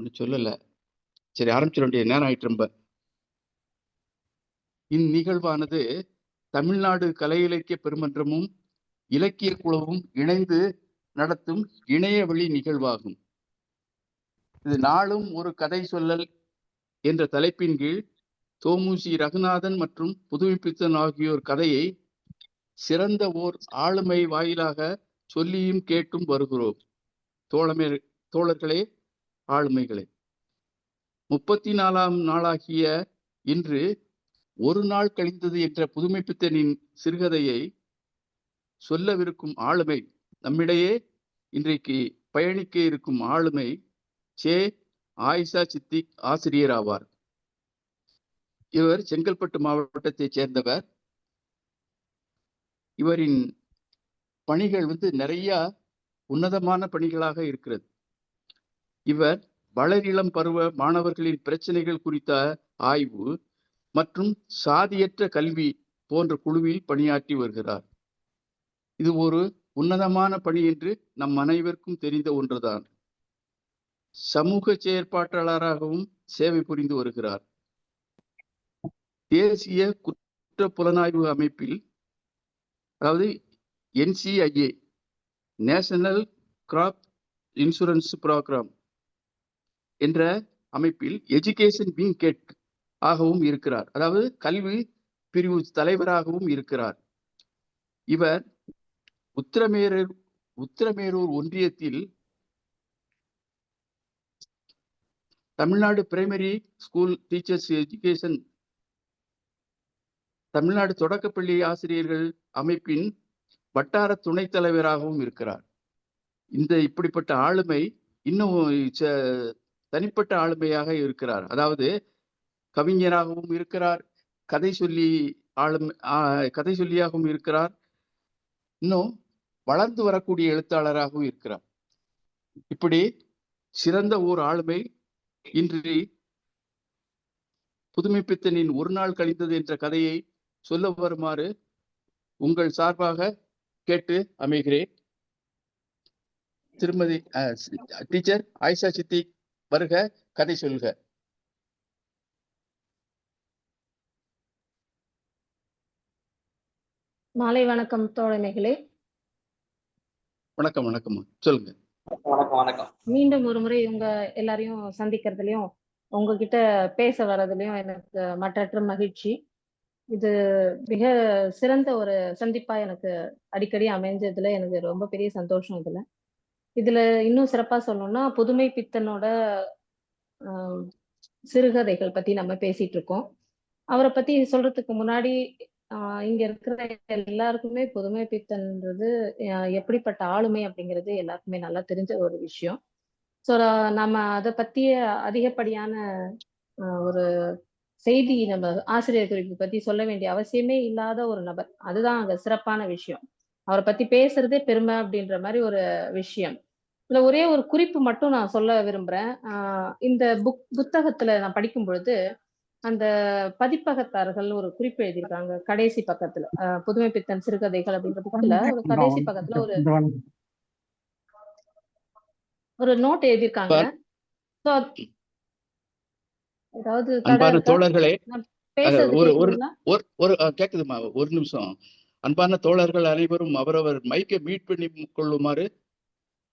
ஒன்றும் சொல்லல. சரி, ஆரம்பிச்சிட வேண்டிய நேரம் ஆயிட்டு ரொம்ப. இந்நிகழ்வானது தமிழ்நாடு கலை இலக்கிய பெருமன்றமும் இலக்கிய குழுவும் இணைந்து நடத்தும் இணையவழி நிகழ்வாகும். இது நாளும் ஒரு கதை சொல்லல் என்ற தலைப்பின் கீழ் தோமுசி ரகுநாதன் மற்றும் புதுமைப்பித்தன் ஆகியோர் கதையை சிறந்த ஓர் ஆளுமை வாயிலாக சொல்லியும் கேட்டும் வருகிறோம். தோழர்களே, ஆளுமைகளே, 34ஆம் நாளாகிய இன்று ஒரு நாள் கழிந்தது என்ற புதுமைப்பித்தனின் சிறுகதையை சொல்லவிருக்கும் ஆளுமை, நம்மிடையே இன்றைக்கு பயணிக்க இருக்கும் ஆளுமை சே ஆயிஷா சித்திக் ஆசிரியர் ஆவார். இவர் செங்கல்பட்டு மாவட்டத்தைச் சேர்ந்தவர். இவரின் பணிகள் நிறைய உன்னதமான பணிகளாக இருக்கிறது. இவர் வளரிளம் பருவ மாணவர்களின் பிரச்சனைகள் குறித்த ஆய்வு மற்றும் சாதியற்ற கல்வி போன்ற குழுவில் பணியாற்றி வருகிறார். இது ஒரு உன்னதமான பணி என்று நம் அனைவருக்கும் தெரிந்த ஒன்றுதான். சமூக செயற்பாட்டாளராகவும் சேவை புரிந்து வருகிறார். தேசிய குற்ற புலனாய்வு அமைப்பில், அதாவது NCIA, national crop insurance programme என்ற அமைப்பில் எஜுகேஷன் விங் கேட் ஆகவும் இருக்கிறார். அதாவது கல்வி பிரிவு தலைவராகவும் இருக்கிறார். இவர் உத்திரமேரூர் ஒன்றியத்தில் Tamil Nadu primary school teachers education, Tamil Nadu தொடக்கப்பள்ளி ஆசிரியர்கள் அமைப்பின் வட்டார துணைத் தலைவராகவும் இருக்கிறார். இப்படிப்பட்ட ஆளுமை இன்னும் தனிப்பட்ட ஆளுமையாக இருக்கிறார். அதாவது கவிஞராகவும் இருக்கிறார், கதை சொல்லியாகவும் இருக்கிறார், இன்னும் வளர்ந்து வரக்கூடிய எழுத்தாளராகவும் இருக்கிறார். இப்படி சிறந்த ஓர் ஆளுமை இன்று புதுமைப்பித்தனின் ஒரு நாள் கழிந்தது என்ற கதையை சொல்ல வருமாறு உங்கள் சார்பாக கேட்டு அமைகிறேன். திருமதி டீச்சர் ஆயிஷா சித்திக், வருக, கதை சொல்க. மாலை வணக்கம் தோழமைகளே. வணக்கம். வணக்கம், சொல்லுங்க. வணக்கம். மீண்டும் ஒரு முறை உங்க எல்லாரையும் சந்திக்கிறதுலயும் உங்ககிட்ட பேச வர்றதுலயும் எனக்கு மற்றற்ற மகிழ்ச்சி. இது மிக சிறந்த ஒரு சந்திப்பா எனக்கு அடிக்கடி அமைஞ்சதுல எனக்கு ரொம்ப பெரிய சந்தோஷம். இதுல இன்னும் சிறப்பா சொல்லணும்னா, புதுமைப்பித்தனோட சிறுகதைகள் பத்தி நம்ம பேசிட்டு இருக்கோம். அவரை பத்தி சொல்றதுக்கு முன்னாடி இங்க இருக்கிற எல்லாருக்குமே புதுமைப்பித்தன்றது எப்படிப்பட்ட ஆளுமை அப்படிங்கிறது எல்லாருக்குமே நல்லா தெரிஞ்ச ஒரு விஷயம். ஸோ நம்ம அதை பத்திய அதிகப்படியான ஒரு செய்தி நம்ம ஆசிரியர் குறிப்பு பத்தி சொல்ல வேண்டிய அவசியமே இல்லாத ஒரு நபர். அதுதான் அங்க சிறப்பான விஷயம். அவரை பத்தி பேசுறதே பெருமை அப்படின்ற மாதிரி ஒரு விஷயம். இதுல ஒரே ஒரு குறிப்பு மட்டும் நான் சொல்ல விரும்புறேன். இந்த புத்தகத்துல நான் படிக்கும் பொழுது அந்த பதிப்பகத்தார்கள் ஒரு குறிப்பு எழுதியிருக்காங்க கடைசி பக்கத்துல. புதுமைப்பித்தன் சிறுகதைகள் அப்படின்ற புக்ல ஒரு கடைசி பக்கத்துல ஒரு நோட் எழுதியிருக்காங்க. அன்பான தோழர்களே, கேக்குதுமா? ஒரு நிமிஷம். அன்பான தோழர்கள் அனைவரும் அவரவர் மைக்கை மீட் பண்ணி கொள்ளுமாறு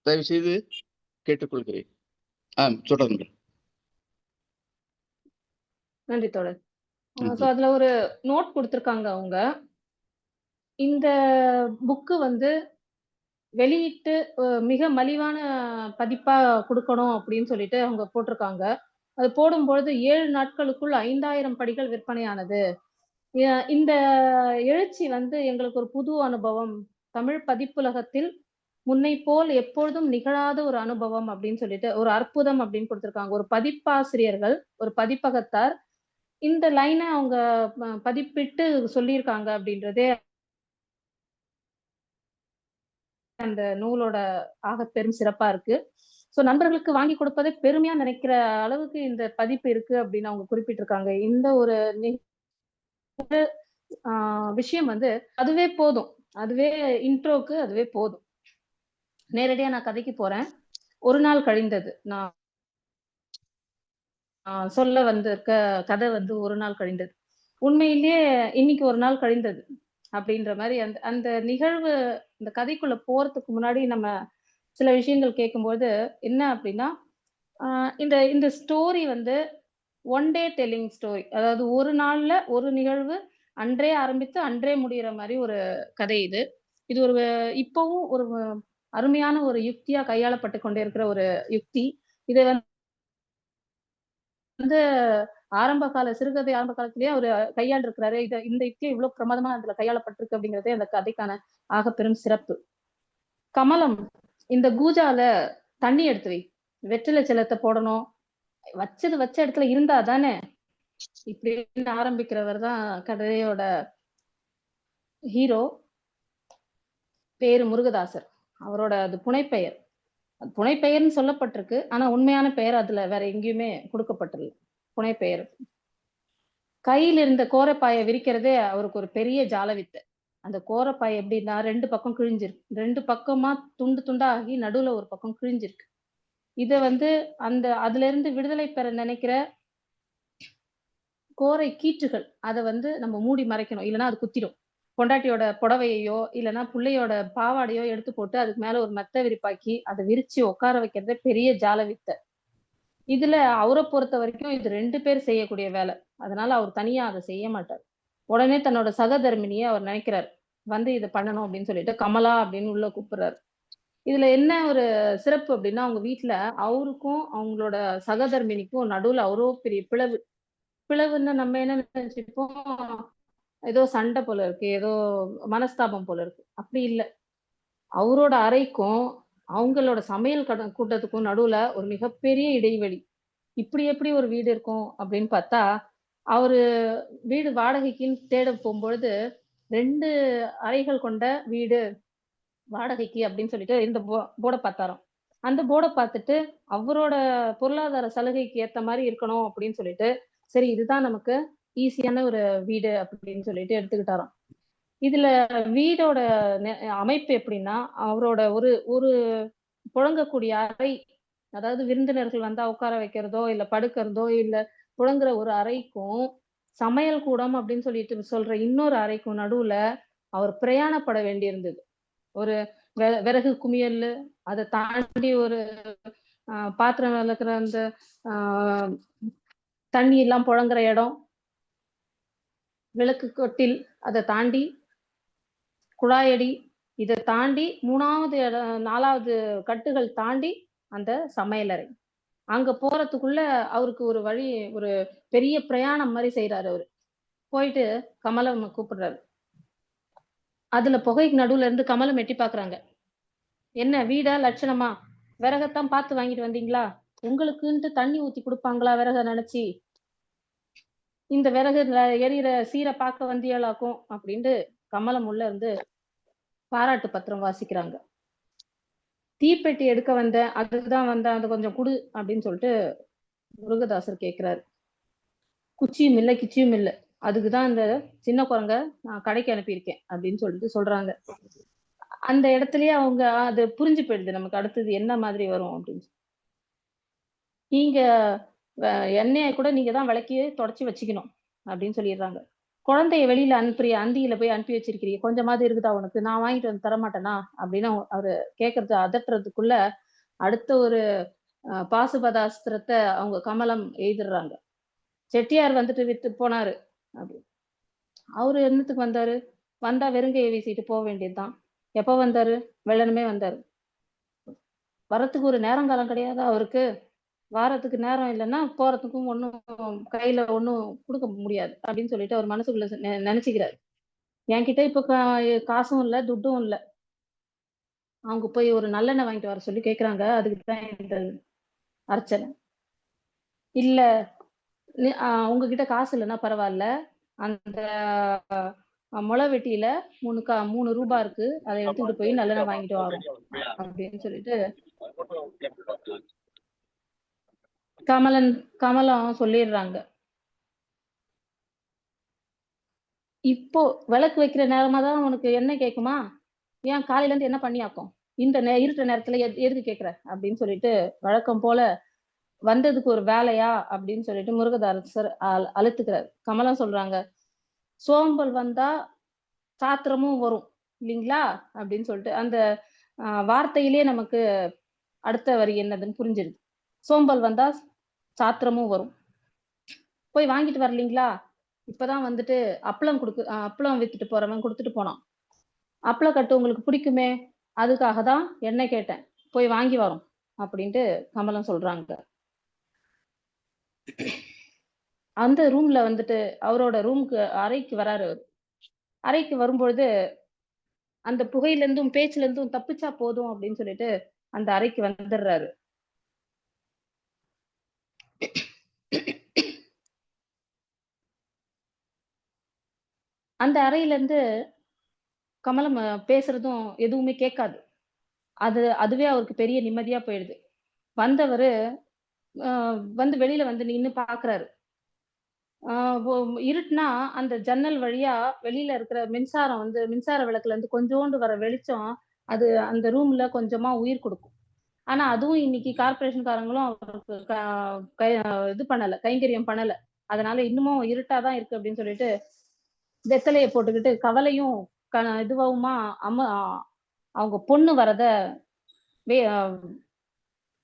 தயவு செய்து கேட்டுக்கொள்கிறேன். தொடருங்க. நன்றி தோழர். அதுல ஒரு நோட் கொடுத்திருக்காங்க. அவங்க இந்த புக்கு வெளியிட்டு மிக மலிவான பதிப்பா கொடுக்கணும் அப்படின்னு சொல்லிட்டு அவங்க போட்டிருக்காங்க. அது போடும்பொழுது 7 நாட்களுக்குள் 5000 படிகள் விற்பனையானது. இந்த எழுச்சி எங்களுக்கு ஒரு புது அனுபவம். தமிழ் பதிப்புலகத்தில் முன்னை போல் எப்பொழுதும் நிகழாத ஒரு அனுபவம் அப்படின்னு சொல்லிட்டு ஒரு அற்புதம் அப்படின்னு கொடுத்திருக்காங்க. ஒரு பதிப்பாசிரியர்கள், ஒரு பதிப்பகத்தார் இந்த லைனை அவங்க பதிப்பிட்டு சொல்லியிருக்காங்க அப்படின்றதே அந்த நூலோட ஆக பெரும் சிறப்பா இருக்கு. சோ நண்பர்களுக்கு வாங்கி கொடுப்பதை பெருமையா நினைக்கிற அளவுக்கு இந்த பதிப்பு இருக்கு அப்படின்னு அவங்க குறிப்பிட்டிருக்காங்க. இந்த ஒரு விஷயம் அதுவே போதும். அதுவே இன்ட்ரோக்கு அதுவே போதும். நேரடியா நான் கதைக்கு போறேன். ஒரு நாள் கழிந்தது. நான் சொல்ல வந்திருக்க கதை வந்து ஒரு நாள் கழிந்தது. உண்மையிலேயே இன்னைக்கு ஒரு நாள் கழிந்தது அப்படின்ற மாதிரி அந்த அந்த நிகழ்வு இந்த கதைக்குள்ள போறதுக்கு முன்னாடி நம்ம சில விஷயங்கள் கேட்கும்போது என்ன அப்படின்னா இந்த இந்த ஸ்டோரி வந்து ஒன் டே டெல்லிங் ஸ்டோரி. அதாவது ஒரு நாள்ல ஒரு நிகழ்வு அன்றே ஆரம்பித்து அன்றே முடியிற மாதிரி ஒரு கதை இது. இது ஒரு இப்பவும் ஒரு அருமையான ஒரு யுக்தியா கையாளப்பட்டு கொண்டே இருக்கிற ஒரு யுக்தி. இதை வந்து சிறுகதை ஆரம்ப காலத்திலேயே அவரு கையாண்டிருக்கிறாரு. இந்த யுக்தி இவ்வளவு பிரமாதமா அதுல கையாளப்பட்டிருக்கு அப்படிங்கிறதே அந்த கதைக்கான ஆகப்பெரும் சிறப்பு. கமலம், இந்த கூஜால தண்ணி எடுத்து வை, வெற்றிலை செல்லத்தை போடணும், வச்ச இடத்துல இருந்தா தானே இப்படின்னு ஆரம்பிக்கிறவர் தான் கதையோட ஹீரோ. பேரு முருகதாசர். அவரோட அது புனைப்பெயர். புனைப்பெயர்னு சொல்லப்பட்டிருக்கு. ஆனா உண்மையான பெயர் அதுல வேற எங்கேயுமே கொடுக்கப்பட்டில்ல. புனைப்பெயர். கையில இருந்த கோரப்பாயை விரிக்கிறதே அவருக்கு ஒரு பெரிய ஜால வித்தை. அந்த கோரப்பாய் எப்படின்னா 2 பக்கம் கிழிஞ்சிருக்கு. 2 பக்கமா துண்டு துண்டா ஆகி நடுவுல ஒரு பக்கம் கிழிஞ்சிருக்கு. இத வந்து அதுல இருந்து விடுதலை பெற நினைக்கிற கோரை கீற்றுகள் அத வந்து நம்ம மூடி மறைக்கணும். இல்லைன்னா அது குத்திடும். பொண்டாட்டியோட புடவையோ இல்லைன்னா புள்ளையோட பாவாடையோ எடுத்து போட்டு அதுக்கு மேல ஒரு மெத்த விரிப்பாக்கி அதை விரிச்சு உட்கார வைக்கிறதே பெரிய ஜால வித்தை. இதுல அவரை பொறுத்த வரைக்கும் இது 2 பேர் செய்யக்கூடிய வேலை. அதனால அவர் தனியா அதை செய்ய மாட்டார். உடனே தன்னோட சகதர்மினியை அவர் நினைக்கிறார். வந்து இதை பண்ணணும் அப்படின்னு சொல்லிட்டு கமலா அப்படின்னு உள்ள கூப்பிடுறாரு. இதுல என்ன ஒரு சிறப்பு அப்படின்னா அவங்க வீட்டுல அவருக்கும் அவங்களோட சகதர்மினிக்கும் நடுவுல அவ்வளோ பெரிய பிளவுன்னு நம்ம என்ன நினைச்சிருப்போம், ஏதோ சண்டை போல இருக்கு, ஏதோ மனஸ்தாபம் போல இருக்கு. அப்படி இல்லை. அவரோட அறைக்கும் அவங்களோட சமையல் கூட்டத்துக்கும் நடுவுல ஒரு மிகப்பெரிய இடைவெளி. இப்படி எப்படி ஒரு வீடு இருக்கும் அப்படின்னு பார்த்தா, அவரு வீடு வாடகைக்குன்னு தேட போகும்பொழுது 2 அறைகள் கொண்ட வீடு வாடகைக்கு அப்படின்னு சொல்லிட்டு இந்த போர்டை பார்த்தாராம். அந்த போர்டை பார்த்துட்டு அவரோட பொருளாதார சலுகைக்கு ஏத்த மாதிரி இருக்கணும் அப்படின்னு சொல்லிட்டு, சரி இதுதான் நமக்கு ஈஸியான ஒரு வீடு அப்படின்னு சொல்லிட்டு எடுத்துக்கிட்டாராம். இதுல வீடோட அமைப்பு எப்படின்னா, அவரோட ஒரு ஒரு புழங்கக்கூடிய அறை, அதாவது விருந்தினர்கள் வந்தா உட்கார வைக்கிறதோ இல்ல படுக்கிறதோ இல்ல புழங்குற ஒரு அறைக்கும் சமையல் கூடம் அப்படின்னு சொல்லிட்டு சொல்ற இன்னொரு அறைக்கும் நடுவுல அவர் பிரயாணப்பட வேண்டியிருந்தது. ஒரு விறகு குமியல், அதை தாண்டி ஒரு பாத்திரம் விளக்குற அந்த தண்ணி எல்லாம் புழங்குற இடம், விளக்கு கொட்டில், அதை தாண்டி குழாயடி, இதை தாண்டி 3வது 4வது கட்டுகள் தாண்டி அந்த சமையலறை. அங்க போறதுக்குள்ள அவருக்கு ஒரு வழி, ஒரு பெரிய பிரயாணம் மாதிரி செய்யறாரு அவரு. போயிட்டு கமலம் கூப்பிடுறாரு. அதுல புகைக்கு நடுவுல இருந்து கமலம் எட்டி பாக்குறாங்க. என்ன வீடா லட்சணமா? விறகத்தான் பார்த்து வாங்கிட்டு வந்தீங்களா? உங்களுக்குன்ட்டு தண்ணி ஊத்தி கொடுப்பாங்களா விறக நினைச்சு? இந்த விறகு எரியிற சீரை பார்க்க வந்தியலாக்கும் அப்படின்ட்டு கமலம் உள்ள இருந்து பாராட்டு பத்திரம் வாசிக்கிறாங்க. தீப்பெட்டி எடுக்க வந்தேன், அதுக்குதான் வந்தேன், அது கொஞ்சம் குடு அப்படின்னு சொல்லிட்டு முருகதாசர் கேட்கிறாரு. குச்சியும் இல்லை கிச்சியும் இல்லை, அதுக்குதான் அந்த சின்ன குரங்க நான் கடைக்கு அனுப்பியிருக்கேன் அப்படின்னு சொல்லிட்டு சொல்றாங்க. அந்த இடத்துலயே அவங்க அது புரிஞ்சு போயிடுது நமக்கு அடுத்தது என்ன மாதிரி வரும் அப்படின்னு. நீங்க எண்ணெயை கூட நீங்க தான் விளக்கி தொடச்சி வச்சுக்கணும் அப்படின்னு சொல்லிடுறாங்க. குழந்தைய வெளியில அந்தியில போய் அனுப்பி வச்சிருக்கிறீங்க, கொஞ்சமாவது இருக்குதா உனக்கு, நான் வாங்கிட்டு வந்து தரமாட்டேனா அப்படின்னு அவரு கேட்கறது அதட்டுறதுக்குள்ள அடுத்த ஒரு பாசுபதாஸ்திரத்தை அவங்க கமலம் எழுதிடுறாங்க. செட்டியார் வந்துட்டு விட்டு போனாரு அப்படி. அவரு என்னத்துக்கு வந்தாரு? வந்தா வெறுங்கையை வீசிட்டு போக வேண்டியதுதான். எப்ப வந்தாரு? வெள்ளனுமே வந்தாரு. வரத்துக்கு ஒரு நேரங்காலம் கிடையாதா அவருக்கு? வாரத்துக்கு நேரம் இல்லைன்னா போறதுக்கும் ஒன்றும் கையில ஒன்றும் கொடுக்க முடியாது அப்படின்னு சொல்லிட்டு அவர் மனசுக்குள்ள நினைச்சுக்கிறாரு. என்கிட்ட இப்ப காசும் இல்லை துட்டும் இல்லை. அவங்க போய் ஒரு நல்லெண்ணெய் வாங்கிட்டு வர சொல்லி கேக்குறாங்க. அதுக்கு தான் இந்த அர்ச்சனை. இல்ல உங்ககிட்ட காசு இல்லைன்னா பரவாயில்ல, அந்த முளை வெட்டியில 3 ரூபாய் இருக்கு, அதை எடுத்துக்கிட்டு போய் நல்லெண்ணெய் வாங்கிட்டு வரோம் அப்படின்னு சொல்லிட்டு கமலம் சொல்லிடுறாங்க. இப்போ விளக்கு வைக்கிற நேரமா தான் உனக்கு என்ன கேட்குமா? ஏன் காலையில இருந்து என்ன பண்ணியாக்கும்? இந்த இருட்ட நேரத்துல எதுக்கு கேட்குற அப்படின்னு சொல்லிட்டு வழக்கம் போல வந்ததுக்கு ஒரு வேலையா அப்படின்னு சொல்லிட்டு முருகதாசர் அழுத்துக்கிறார். கமலம் சொல்றாங்க, சோம்பல் வந்தா சாத்திரமும் வரும் இல்லைங்களா அப்படின்னு சொல்லிட்டு அந்த வார்த்தையிலே நமக்கு அடுத்த வரி என்னதுன்னு புரிஞ்சிருது. சோம்பல் வந்தா சாத்திரமும் வரும். போய் வாங்கிட்டு வரலீங்களா? இப்பதான் வந்துட்டு அப்பளம் வித்துட்டு போறவன் கொடுத்துட்டு போனான். அப்பளக்கட்டு உங்களுக்கு பிடிக்குமே, அதுக்காக தான் எண்ணெய் கேட்டேன், போய் வாங்கி வரோம் அப்படின்ட்டு கமலம் சொல்றாங்க. அந்த ரூம்ல வந்துட்டு அவரோட அறைக்கு வராரு. அறைக்கு வரும்பொழுது அந்த புகையில இருந்தும் பேச்சுல இருந்தும் தப்பிச்சா போதும் அப்படின்னு சொல்லிட்டு அந்த அறைக்கு வந்துடுறாரு. அந்த அறையில இருந்து கமலம் பேசுறதும் எதுவுமே கேட்காது. அதுவே அவருக்கு பெரிய நிம்மதியா போயிடுது. வந்தவரு வந்து வெளியில வந்து நின்னு பாக்குறாரு. இருட்டுனா அந்த ஜன்னல் வழியா வெளியில இருக்கிற மின்சார விளக்குல இருந்து கொஞ்சோண்டு வர வெளிச்சம் அது அந்த ரூம்ல கொஞ்சமா உயிர் கொடுக்கும். ஆனா அதுவும் இன்னைக்கு கார்பரேஷன்காரங்களும் அவருக்கு இது பண்ணல, கைங்கரியம் பண்ணல. அதனால இன்னமும் இருட்டாதான் இருக்கு அப்படின்னு சொல்லிட்டு வெத்தலையை போட்டுக்கிட்டு கவலையும் இதுவாவுமா அம்மா அவங்க பொண்ணு வரத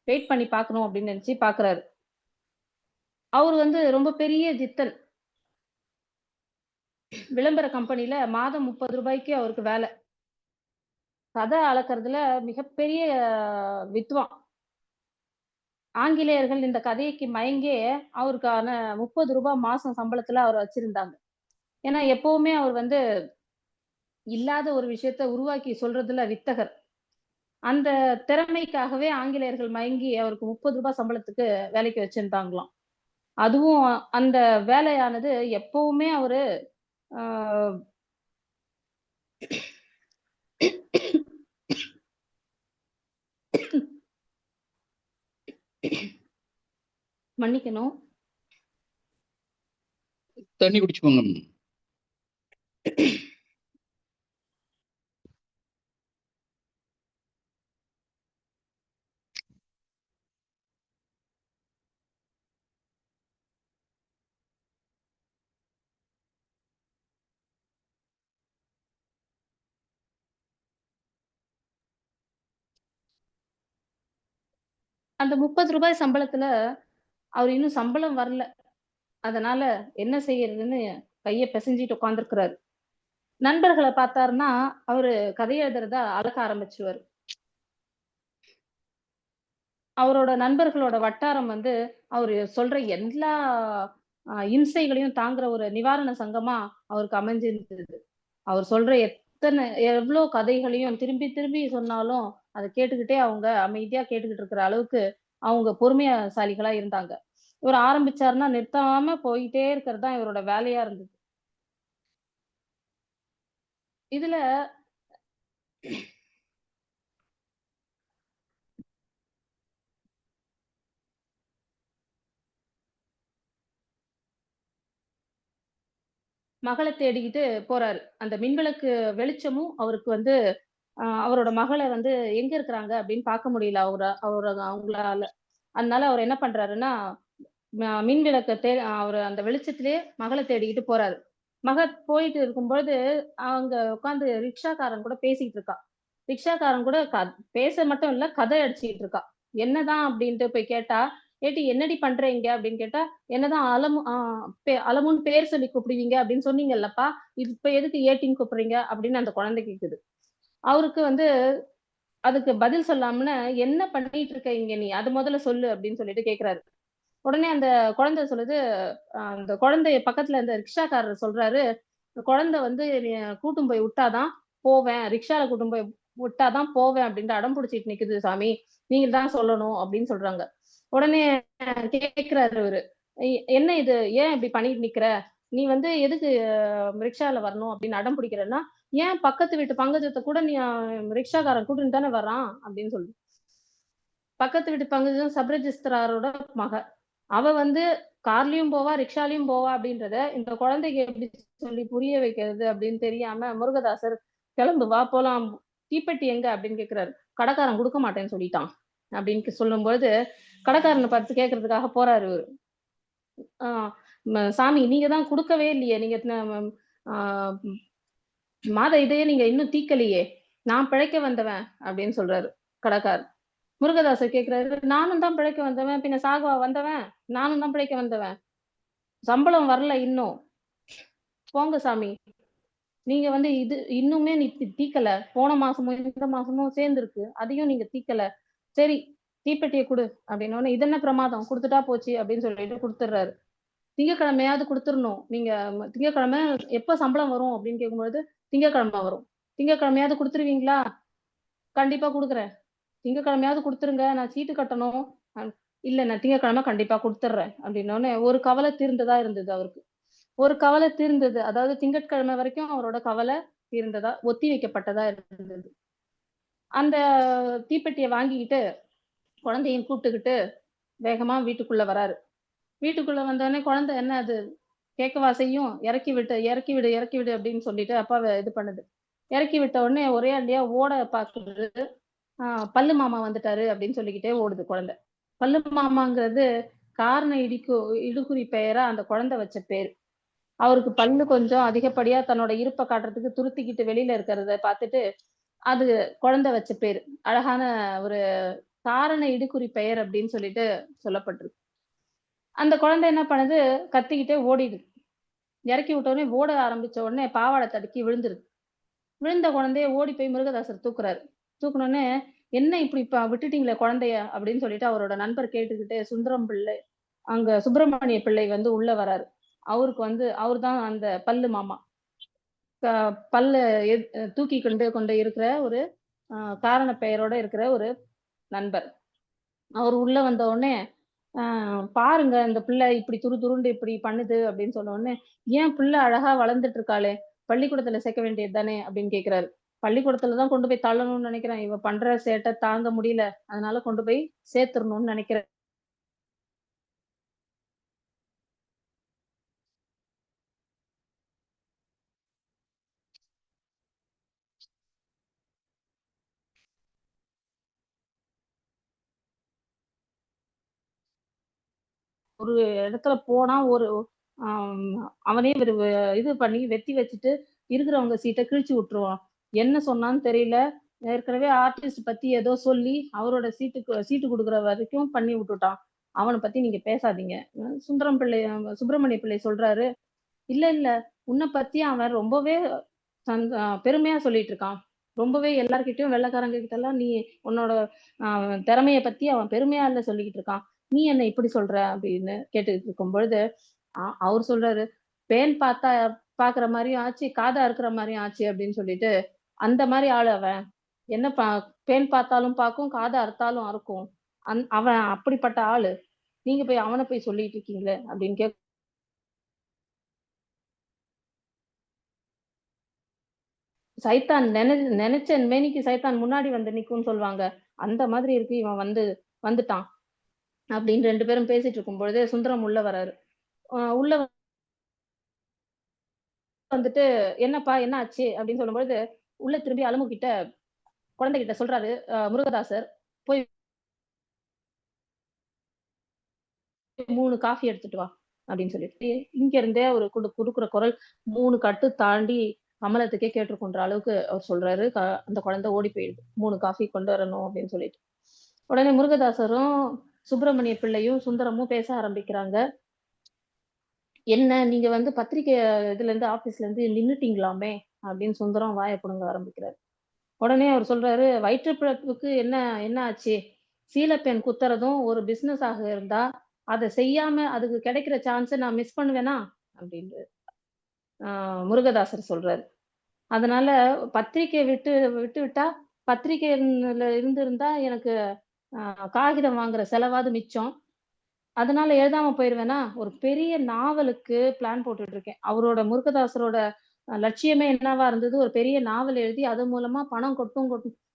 வெயிட் பண்ணி பார்க்கணும் அப்படின்னு நினைச்சு பாக்குறாரு. அவர் வந்து ரொம்ப பெரிய ஜித்தன். விளம்பர கம்பெனில மாதம் 30 ரூபாய்க்கு அவருக்கு வேலை. கதை அளக்கிறதுல மிகப்பெரிய வித்வான். ஆங்கிலேயர்கள் இந்த கதைக்கு மயங்கே அவருக்கான 30 ரூபாய் மாசம் சம்பளத்துல அவர் வச்சிருந்தாங்க. ஏன்னா எப்பவுமே அவர் வந்து இல்லாத ஒரு விஷயத்த உருவாக்கி சொல்றதுல வித்தகர். அந்த திறமைக்காகவே ஆங்கிலேயர்கள் மயங்கி அவருக்கு 30 ரூபாய் சம்பளத்துக்கு வேலைக்கு வச்சிருந்தாங்களாம். அதுவும் அந்த வேலையானது எப்பவுமே அவரு மன்னிக்கணும், தண்ணி குடிச்சுக்கோங்க. அந்த 30 ரூபாய் சம்பளத்துல அவர் இன்னும் சம்பளம் வரல. அதனால என்ன செய்யறதுன்னு கைய பிசைஞ்சிட்டு உட்கார்ந்துருக்கிறாரு. நண்பர்களை பார்த்தாருன்னா அவரு கதை எழுதுறதா அழக ஆரம்பிச்சுவாரு. அவரோட நண்பர்களோட வட்டாரம் வந்து அவரு சொல்ற எல்லா இம்சைகளையும் தாங்குற ஒரு நிவாரண சங்கமா அவருக்கு அமைஞ்சிருந்தது. அவர் சொல்ற எவ்வளவு கதைகளையும் திரும்பி திரும்பி சொன்னாலும் அதை கேட்டுக்கிட்டே அவங்க அமைதியா கேட்டுக்கிட்டு இருக்கிற அளவுக்கு அவங்க பொறுமையாசாலிகளா இருந்தாங்க. இவர் ஆரம்பிச்சாருன்னா நிறுத்தாம போயிட்டே இருக்கிறது தான் இவரோட வேலையா இருந்தது. இதுல மகளை தேடிக்கிட்டு போறாரு. அந்த மின்விளக்கு வெளிச்சமும் அவருக்கு வந்து அவரோட மகளை வந்து எங்க இருக்கிறாங்க அப்படின்னு பார்க்க முடியல அவங்களால. அதனால அவர் என்ன பண்றாருன்னா மின் விளக்க அவர் அந்த வெளிச்சத்திலேயே மகளை தேடிக்கிட்டு போறாரு. போயிட்டு இருக்கும்பொழுது அங்க உட்காந்து ரிக்ஷாக்காரன் கூட பேசிட்டு இருக்கா. ரிக்ஷாக்காரன் கூட பேச மட்டும் இல்ல, கதை அடிச்சுட்டு இருக்கா. என்னதான் அப்படின்ட்டு போய் கேட்டா, ஏட்டி என்னடி பண்றீங்க அப்படின்னு கேட்டா, என்னதான் அலமுன்னு பேர் சொல்லி கூப்பிடுவீங்க அப்படின்னு சொன்னீங்கல்லப்பா, இது இப்ப எதுக்கு ஏட்டின்னு கூப்பிடுறீங்க அப்படின்னு அந்த குழந்தை கேக்குது. அவருக்கு வந்து அதுக்கு பதில் சொல்லாம, என்ன பண்ணிட்டு இருக்க இங்க நீ, அது முதல்ல சொல்லு அப்படின்னு சொல்லிட்டு கேக்குறாரு. உடனே அந்த குழந்தை சொல்லுது, அந்த குழந்தைய பக்கத்துல இருந்த ரிக்ஷாக்காரர் சொல்றாரு, குழந்தை வந்து கூட்டும் போய் விட்டாதான் போவேன், ரிக்ஷால கூட்டும் போய் விட்டாதான் போவேன் அப்படின்ட்டு அடம் பிடிச்சிட்டு நிக்குது சாமி, நீங்க தான் சொல்லணும் அப்படின்னு சொல்றாங்க. உடனே கேக்குறாரு அவரு, என்ன இது, ஏன் இப்படி பண்ணிட்டு நிக்கிற, நீ வந்து எதுக்கு ரிக்ஷால வரணும் அப்படின்னு அடம் பிடிக்கிறன்னா, ஏன் பக்கத்து வீட்டு பங்கஜத்தை கூட நீ ரிக்ஷாக்காரன் கூட்டின்னு தானே வர்றான் அப்படின்னு சொல்லு. பக்கத்து வீட்டு பங்கஜம் சப் ரெஜிஸ்ட்ராரோட மக. அவ வந்து கார்லயும் போவா, ரிக்ஷாலயும் போவா அப்படின்றத இந்த குழந்தைக்கு எப்படி சொல்லி புரிய வைக்கிறது அப்படின்னு தெரியாம முருகதாசர், கிளம்பு வா போலாம், தீப்பெட்டி எங்க அப்படின்னு கேக்குறாரு. கடைக்காரன் கொடுக்க மாட்டேன்னு சொல்லிட்டான் அப்படின்னு சொல்லும்போது கடைக்காரனை பார்த்து கேட்கறதுக்காக போறாரு இவரு. சாமி நீங்க தான் கொடுக்கவே இல்லையே, நீங்க மாத இதையே நீங்க இன்னும் தீக்கலையே, நான் பிழைக்க வந்தவன் அப்படின்னு சொல்றாரு கடைக்காரர். முருகதாசர் கேட்கிறாரு, நானும் தான் பிழைக்க வந்தவன், பின்ன சாகவா வந்தவன், நானும் தான் பிழைக்க வந்தவன், சம்பளம் வரல இன்னும், போங்க சாமி, நீங்க இது இன்னுமே நீ தீக்கல, போன மாசமும் இந்த மாசமும் சேர்ந்துருக்கு, அதையும் நீங்க தீக்கல, சரி தீப்பெட்டியை கொடு அப்படின்னு. இது என்ன பிரமாதம், கொடுத்துட்டா போச்சு அப்படின்னு சொல்லிட்டு கொடுத்துடுறாரு. திங்கக்கிழமையாவது கொடுத்துடணும், நீங்க திங்கக்கிழமை எப்ப சம்பளம் வரும் அப்படின்னு கேட்கும்போது, திங்கக்கிழமை வரும், திங்கக்கிழமையாவது கொடுத்துருவீங்களா? கண்டிப்பா கொடுக்குறேன், திங்கக்கிழமையாவது கொடுத்துருங்க, நான் சீட்டு கட்டணும். இல்ல நான் திங்கக்கிழமை கண்டிப்பா கொடுத்துட்றேன் அப்படின்னோடனே ஒரு கவலை தீர்ந்ததா இருந்தது அவருக்கு. ஒரு கவலை தீர்ந்தது, அதாவது திங்கட்கிழமை வரைக்கும் அவரோட கவலை தீர்ந்ததா, ஒத்தி வைக்கப்பட்டதா இருந்தது. அந்த தீப்பெட்டியை வாங்கிக்கிட்டு குழந்தையும் கூப்பிட்டுக்கிட்டு வேகமா வீட்டுக்குள்ள வராரு. வீட்டுக்குள்ள வந்தோடனே குழந்தை என்ன அது கேட்கவா செய்யும், இறக்கி விட்டு இறக்கி விடு இறக்கி விடு அப்படின்னு சொல்லிட்டு அப்பாவை இது பண்ணுது. இறக்கி விட்ட உடனே ஒரே அண்டியா ஓட பாக்குறது. பல்லு மாமா வந்துட்டாரு அப்படின்னு சொல்லிக்கிட்டே ஓடுது குழந்தை. பல்லு மாமாங்கிறது காரண இடுகுறி பெயரா அந்த குழந்தை வச்ச பேரு. அவருக்கு பல்லு கொஞ்சம் அதிகப்படியா தன்னோட இருப்பை காட்டுறதுக்கு துருத்திக்கிட்டு வெளியில இருக்கிறத பார்த்துட்டு அது குழந்தை வச்ச பேரு. அழகான ஒரு காரண இடுகுறி பெயர் அப்படின்னு சொல்லிட்டு சொல்லப்பட்டிருக்கு. அந்த குழந்தை என்ன பண்ணுது, கத்திக்கிட்டே ஓடிடுது. இறக்கி விட்ட உடனே ஓட ஆரம்பிச்ச உடனே பாவாடை தடுக்கி விழுந்துருது. விழுந்த குழந்தைய ஓடி போய் முருகதாசர் தூக்குறாரு. தூக்குனோடனே என்ன இப்படி விட்டுட்டீங்களே குழந்தைய அப்படின்னு சொல்லிட்டு அவரோட நண்பர் கேட்டுக்கிட்டு சுந்தரம் பிள்ளை, அங்க சுப்பிரமணிய பிள்ளை உள்ள வராரு. அவருக்கு அவர்தான் அந்த பல்லு மாமா. பல்ல தூக்கி கொண்டு இருக்கிற ஒரு காரண பெயரோட இருக்கிற ஒரு நண்பர். அவர் உள்ள வந்த உடனே பாருங்க இந்த பிள்ளை இப்படி துருண்டு இப்படி பண்ணுது அப்படின்னு சொன்ன உடனே, ஏன் பிள்ளை அழகா வளர்ந்துட்டு இருக்காளே, பள்ளிக்கூடத்துல சேர்க்க வேண்டியது தானே அப்படின்னு கேக்குறாரு. பள்ளிக்கூடத்துலதான் கொண்டு போய் தள்ளணும்னு நினைக்கிறேன், இவ பண்ற சேட்டை தாங்க முடியல, அதனால கொண்டு போய் சேர்த்துடணும்னு நினைக்கிறேன். ஒரு இடத்துல போனா ஒரு அவனே இது பண்ணி வெட்டி வச்சுட்டு இருக்கிறவங்க சீட்டை கிழிச்சு விட்டுருவான். என்ன சொன்னான்னு தெரியல, ஏற்கனவே ஆர்டிஸ்ட் பத்தி ஏதோ சொல்லி அவரோட சீட்டு கொடுக்குற வரைக்கும் பண்ணி விட்டுட்டான். அவனை பத்தி நீங்க பேசாதீங்க. சுப்பிரமணிய பிள்ளை சொல்றாரு, இல்ல இல்ல, உன்னை பத்தி அவன் ரொம்பவே பெருமையா சொல்லிட்டு இருக்கான். ரொம்பவே எல்லார்கிட்டயும் வெள்ளைக்காரங்க கிட்ட எல்லாம் நீ உன்னோட திறமைய பத்தி அவன் பெருமையா இல்ல சொல்லிக்கிட்டு இருக்கான். நீ என்ன இப்படி சொல்ற அப்படின்னு கேட்டுக்கிட்டு இருக்கும் பொழுது அவர் சொல்றாரு, பேன் பார்த்தா பாக்குற மாதிரியும் ஆச்சு, காதா இருக்கிற மாதிரியும் ஆச்சு அப்படின்னு சொல்லிட்டு, அந்த மாதிரி ஆளு அவன். என்ன பேன் பார்த்தாலும் பார்க்கும், காதா அறுத்தாலும் அறுக்கும். அவன் அப்படிப்பட்ட ஆளு. நீங்க போய் அவனை போய் சொல்லிட்டு இருக்கீங்களே அப்படின்னு சைத்தான் நினைச்ச மேனிக்கு சைத்தான் முன்னாடி வந்து நிக்கும்னு சொல்லுவாங்க. அந்த மாதிரி இருக்கு, இவன் வந்துட்டான் அப்படின்னு 2 பேரும் பேசிட்டு இருக்கும் பொழுது சுந்தரம் உள்ள வராரு. உள்ள வந்துட்டு என்னப்பா என்ன ஆச்சு அப்படின்னு சொல்லும்பொழுது, உள்ள திரும்பி அலமு கிட்ட குழந்தைகிட்ட சொல்றாரு முருகதாசர், போய் 3 காஃபி எடுத்துட்டு வா அப்படின்னு சொல்லிட்டு, இங்க இருந்தே ஒரு குடுக்குற குரல் 3 கட்டு தாண்டி கமலத்துக்கே கேட்டிருக்குன்ற அளவுக்கு அவர் சொல்றாரு. அந்த குழந்தை ஓடி போயிடுது, 3 காஃபி கொண்டு வரணும் அப்படின்னு சொல்லிட்டு. உடனே முருகதாசரும் சுப்பிரமணிய பிள்ளையும் சுந்தரமும் பேச ஆரம்பிக்கிறாங்க. என்ன நீங்க பத்திரிக்கை இதுல இருந்து ஆபீஸ்ல இருந்து நின்னுட்டீங்களாமே அப்படின்னு சுந்தரம் வாயை புடுங்க ஆரம்பிக்கிறாரு. உடனே அவர் சொல்றாரு, வயிற்று பிழப்புக்கு என்ன என்ன ஆச்சு, சீலப்பெண் குத்துறதும் ஒரு பிசினஸ் ஆக இருந்தா அதை செய்யாம அதுக்கு கிடைக்கிற சான்ஸை நான் மிஸ் பண்ணுவேனா அப்படின்னு முருகதாசர் சொல்றாரு. அதனால பத்திரிக்கை விட்டா பத்திரிகைல இருந்திருந்தா எனக்கு காகிதம் வாங்குற செலவாது மிச்சம், அதனால எழுதாம போயிருவேனா, ஒரு பெரிய நாவலுக்கு பிளான் போட்டுட்டு இருக்கேன். அவரோட முருகதாசரோட லட்சியமே என்னவா இருந்தது, ஒரு பெரிய நாவல் எழுதி அது மூலமா பணம்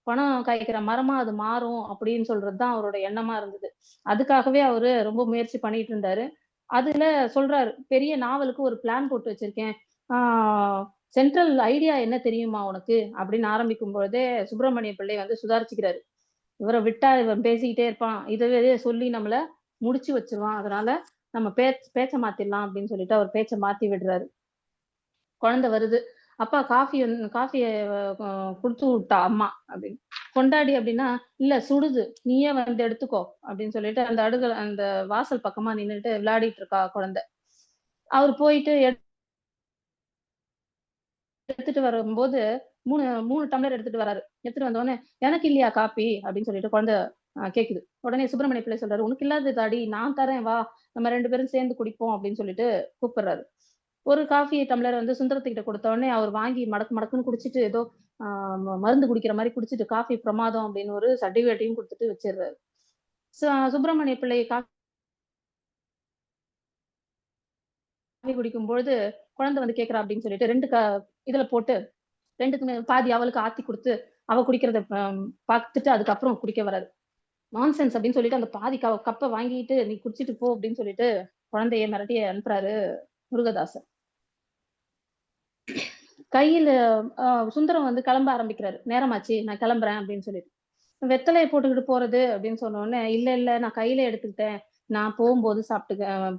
பணம் காய்க்கிற மரமா அது மாறும் அப்படின்னு சொல்றதுதான் அவரோட எண்ணமா இருந்தது. அதுக்காகவே அவரு ரொம்ப முயற்சி பண்ணிட்டு இருந்தாரு. அதுல சொல்றாரு, பெரிய நாவலுக்கு ஒரு பிளான் போட்டு வச்சிருக்கேன், சென்ட்ரல் ஐடியா என்ன தெரியுமா உனக்கு அப்படின்னு ஆரம்பிக்கும் பொழுதே சுப்பிரமணிய பிள்ளை சுதாரிச்சுக்கிறாரு. இவரை விட்டா இவன் பேசிக்கிட்டே இருப்பான், இதவே சொல்லி நம்மள முடிச்சு வச்சிருவான், அதனால நம்ம பேச்ச மாத்திடலாம் அப்படின்னு சொல்லிட்டு அவர் பேச்ச மாத்தி விடுறாரு. குழந்தை வருது. அப்பா காஃபிய குடுத்து விட்டா அம்மா அப்படின்னு. கொண்டாடி அப்படின்னா, இல்ல சுடுது. நீயே வந்து எடுத்துக்கோ அப்படின்னு சொல்லிட்டு அந்த வாசல் பக்கமா நின்னுட்டு விளையாடிட்டு இருக்கா குழந்தை. அவரு போயிட்டு எடுத்துட்டு வரும்போது 3 டம்ளர் எடுத்துட்டு வராரு. எடுத்துட்டு வந்தோனே, "எனக்கு இல்லையா காப்பி?" அப்படின்னு சொல்லிட்டு குழந்தை கேக்குது. உடனே சுப்பிரமணிய பிள்ளை சொல்றாரு, "உனக்கு இல்லாததாடி நான் தரேன் வா. நம்ம 2 பேரும் சேர்ந்து குடிப்போம்" அப்படின்னு சொல்லிட்டு கூப்பிடுறாரு. ஒரு காஃபி டம்ளர் வந்து சுந்தரத்துக்கிட்ட குடுத்த உடனே அவர் வாங்கி மடக்கு மடக்குன்னு குடிச்சிட்டு ஏதோ ஆ மருந்து குடிக்கிற மாரி குடிச்சிட்டு, "காஃபி பிரமாதம்" அப்படின்னு ஒரு சர்டிபிகேட்டையும் குடுத்துட்டு வச்சிர்றாரு. சு சுப்பிரமணிய பிள்ளை காஃபி குடிக்கும்பொழுது, குழந்தை வந்து கேட்கிறா அப்படின்னு சொல்லிட்டு 2 இதுல போட்டு 2க்குமே பாதி அவளுக்கு ஆத்தி குடுத்து, அவ குடிக்கிறத பாத்துட்டு அதுக்கப்புறம் குடிக்க வராரு. நான்சென்ஸ் அப்படின்னு சொல்லிட்டு அந்த பாதி கப்ப வாங்கிட்டு, "நீ குடிச்சிட்டு போ" அப்படின்னு சொல்லிட்டு குழந்தைய மிரட்டி அனுப்புறாரு முருகதாசர். கையில அ சுந்தரம் வந்து கிளம்ப ஆரம்பிக்கிறாரு. "நேரமாச்சு, நான் கிளம்புறேன்" அப்படின்னு சொல்லிட்டு. "வெத்தலைய போட்டுக்கிட்டு போறது" அப்படின்னு சொன்னோனே, "இல்ல, இல்ல நான் கையில எடுத்துக்கிட்டேன். நான் போம்போது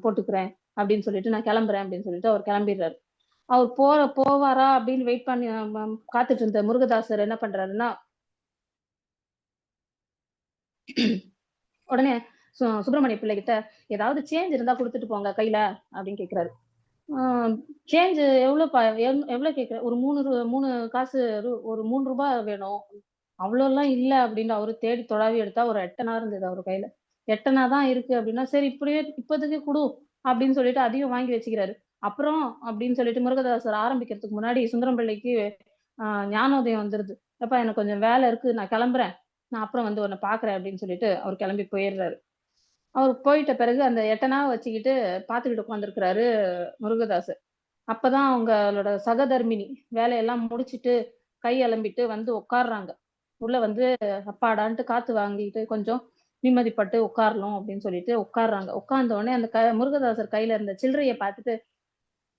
போட்டுக்கிறேன்" அப்படின்னு சொல்லிட்டு, "நான் கிளம்புறேன்" அப்படின்னு சொல்லிட்டு அவர் கிளம்பிடுறாரு. அவர் போவாரா அப்படின்னு வெயிட் பண்ணி காத்துட்டு இருந்த முருகதாசர் என்ன பண்றாருன்னா, உடனே சுப்பிரமணிய பிள்ளைகிட்ட, "ஏதாவது சேஞ்ச் இருந்தா குடுத்துட்டு போங்க கையில" அப்படின்னு கேட்கிறாரு. ஆ சேஞ்ச் எவ்வளோப்பா எவ்வளோ கேட்கிற? ஒரு 3 காசு ஒரு ரூ. 3 வேணும். அவ்வளோலாம் இல்ல அப்படின்னு அவரு தேடி தொலாவி எடுத்தா ஒரு எட்டனா இருந்தது அவரு கையில. எட்டனா தான் இருக்கு அப்படின்னா, சரி இப்படியே இப்போதைக்கு குடு அப்படின்னு சொல்லிட்டு அதையும் வாங்கி வச்சுக்கிறாரு. அப்புறம் அப்படின்னு சொல்லிட்டு முருகதாசர் ஆரம்பிக்கிறதுக்கு முன்னாடி சுந்தரம் பிள்ளைக்கு ஆ ஞானோதயம் வந்துருது. "எப்பா எனக்கு கொஞ்சம் வேலை இருக்கு. நான் கிளம்புறேன். நான் அப்புறம் வந்து உன்ன பார்க்குறேன்" அப்படின்னு சொல்லிட்டு அவரு கிளம்பி போயிர்றாரு. அவரு போயிட்ட பிறகு அந்த எட்டனாவ வச்சுக்கிட்டு பார்த்துக்கிட்டு உட்கார்ந்திருக்கிறாரு முருகதாஸ். அப்பதான் அவங்களோட சகதர்மிணி வேலையெல்லாம் முடிச்சுட்டு, கை அலம்பிட்டு வந்து உட்கார்றாங்க. உள்ள வந்து அப்பாடான்ட்டு காத்து வாங்கிட்டு கொஞ்சம் நிம்மதிப்பட்டு உட்காரணும் அப்படின்னு சொல்லிட்டு உட்கார்றாங்க. உட்கார்ந்த உடனே அந்த முருகதாசர் கையில இருந்த சில்லறைய பார்த்துட்டு,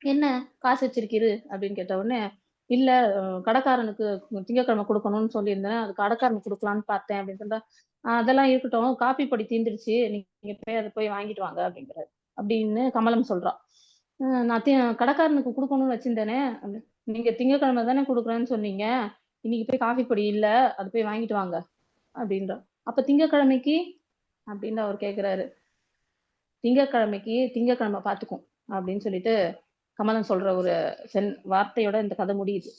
"என்ன காசு வச்சிருக்கீரு?" அப்படின்னு கேட்ட உடனே, "இல்ல கடைக்காரனுக்கு திங்கட்கிழமை குடுக்கணும்னு சொல்லியிருந்தேன். அது கடைக்காரனுக்கு குடுக்கலான்னு பார்த்தேன்" அப்படின்னு சொல்றா. அதெல்லாம் இருக்கட்டும். காப்பி பொடி தீந்துருச்சு. நீங்க போய் அத போய் வாங்கிட்டு வாங்க" அப்படிங்கிறாரு. அப்படின்னு கமலம் சொல்றா. நான் கடைக்காரனுக்கு குடுக்கணும்னு வச்சிருந்தேனே" அப்படின்னு. "நீங்க திங்கட்கிழமை தானே குடுக்குறேன்னு சொன்னீங்க. இன்னைக்கு போய் காஃபி பொடி இல்ல. அத போய் வாங்கிட்டு வாங்க" அப்படின்றா. "அப்ப திங்கட்கிழமைக்கு?" அப்படின்னு அவர் கேட்கிறாரு. திங்கட்கிழமை பார்த்துக்கும்" அப்படின்னு சொல்லிட்டு கமலம் சொல்ற ஒரு வார்த்தையோட இந்த கதை முடியுது.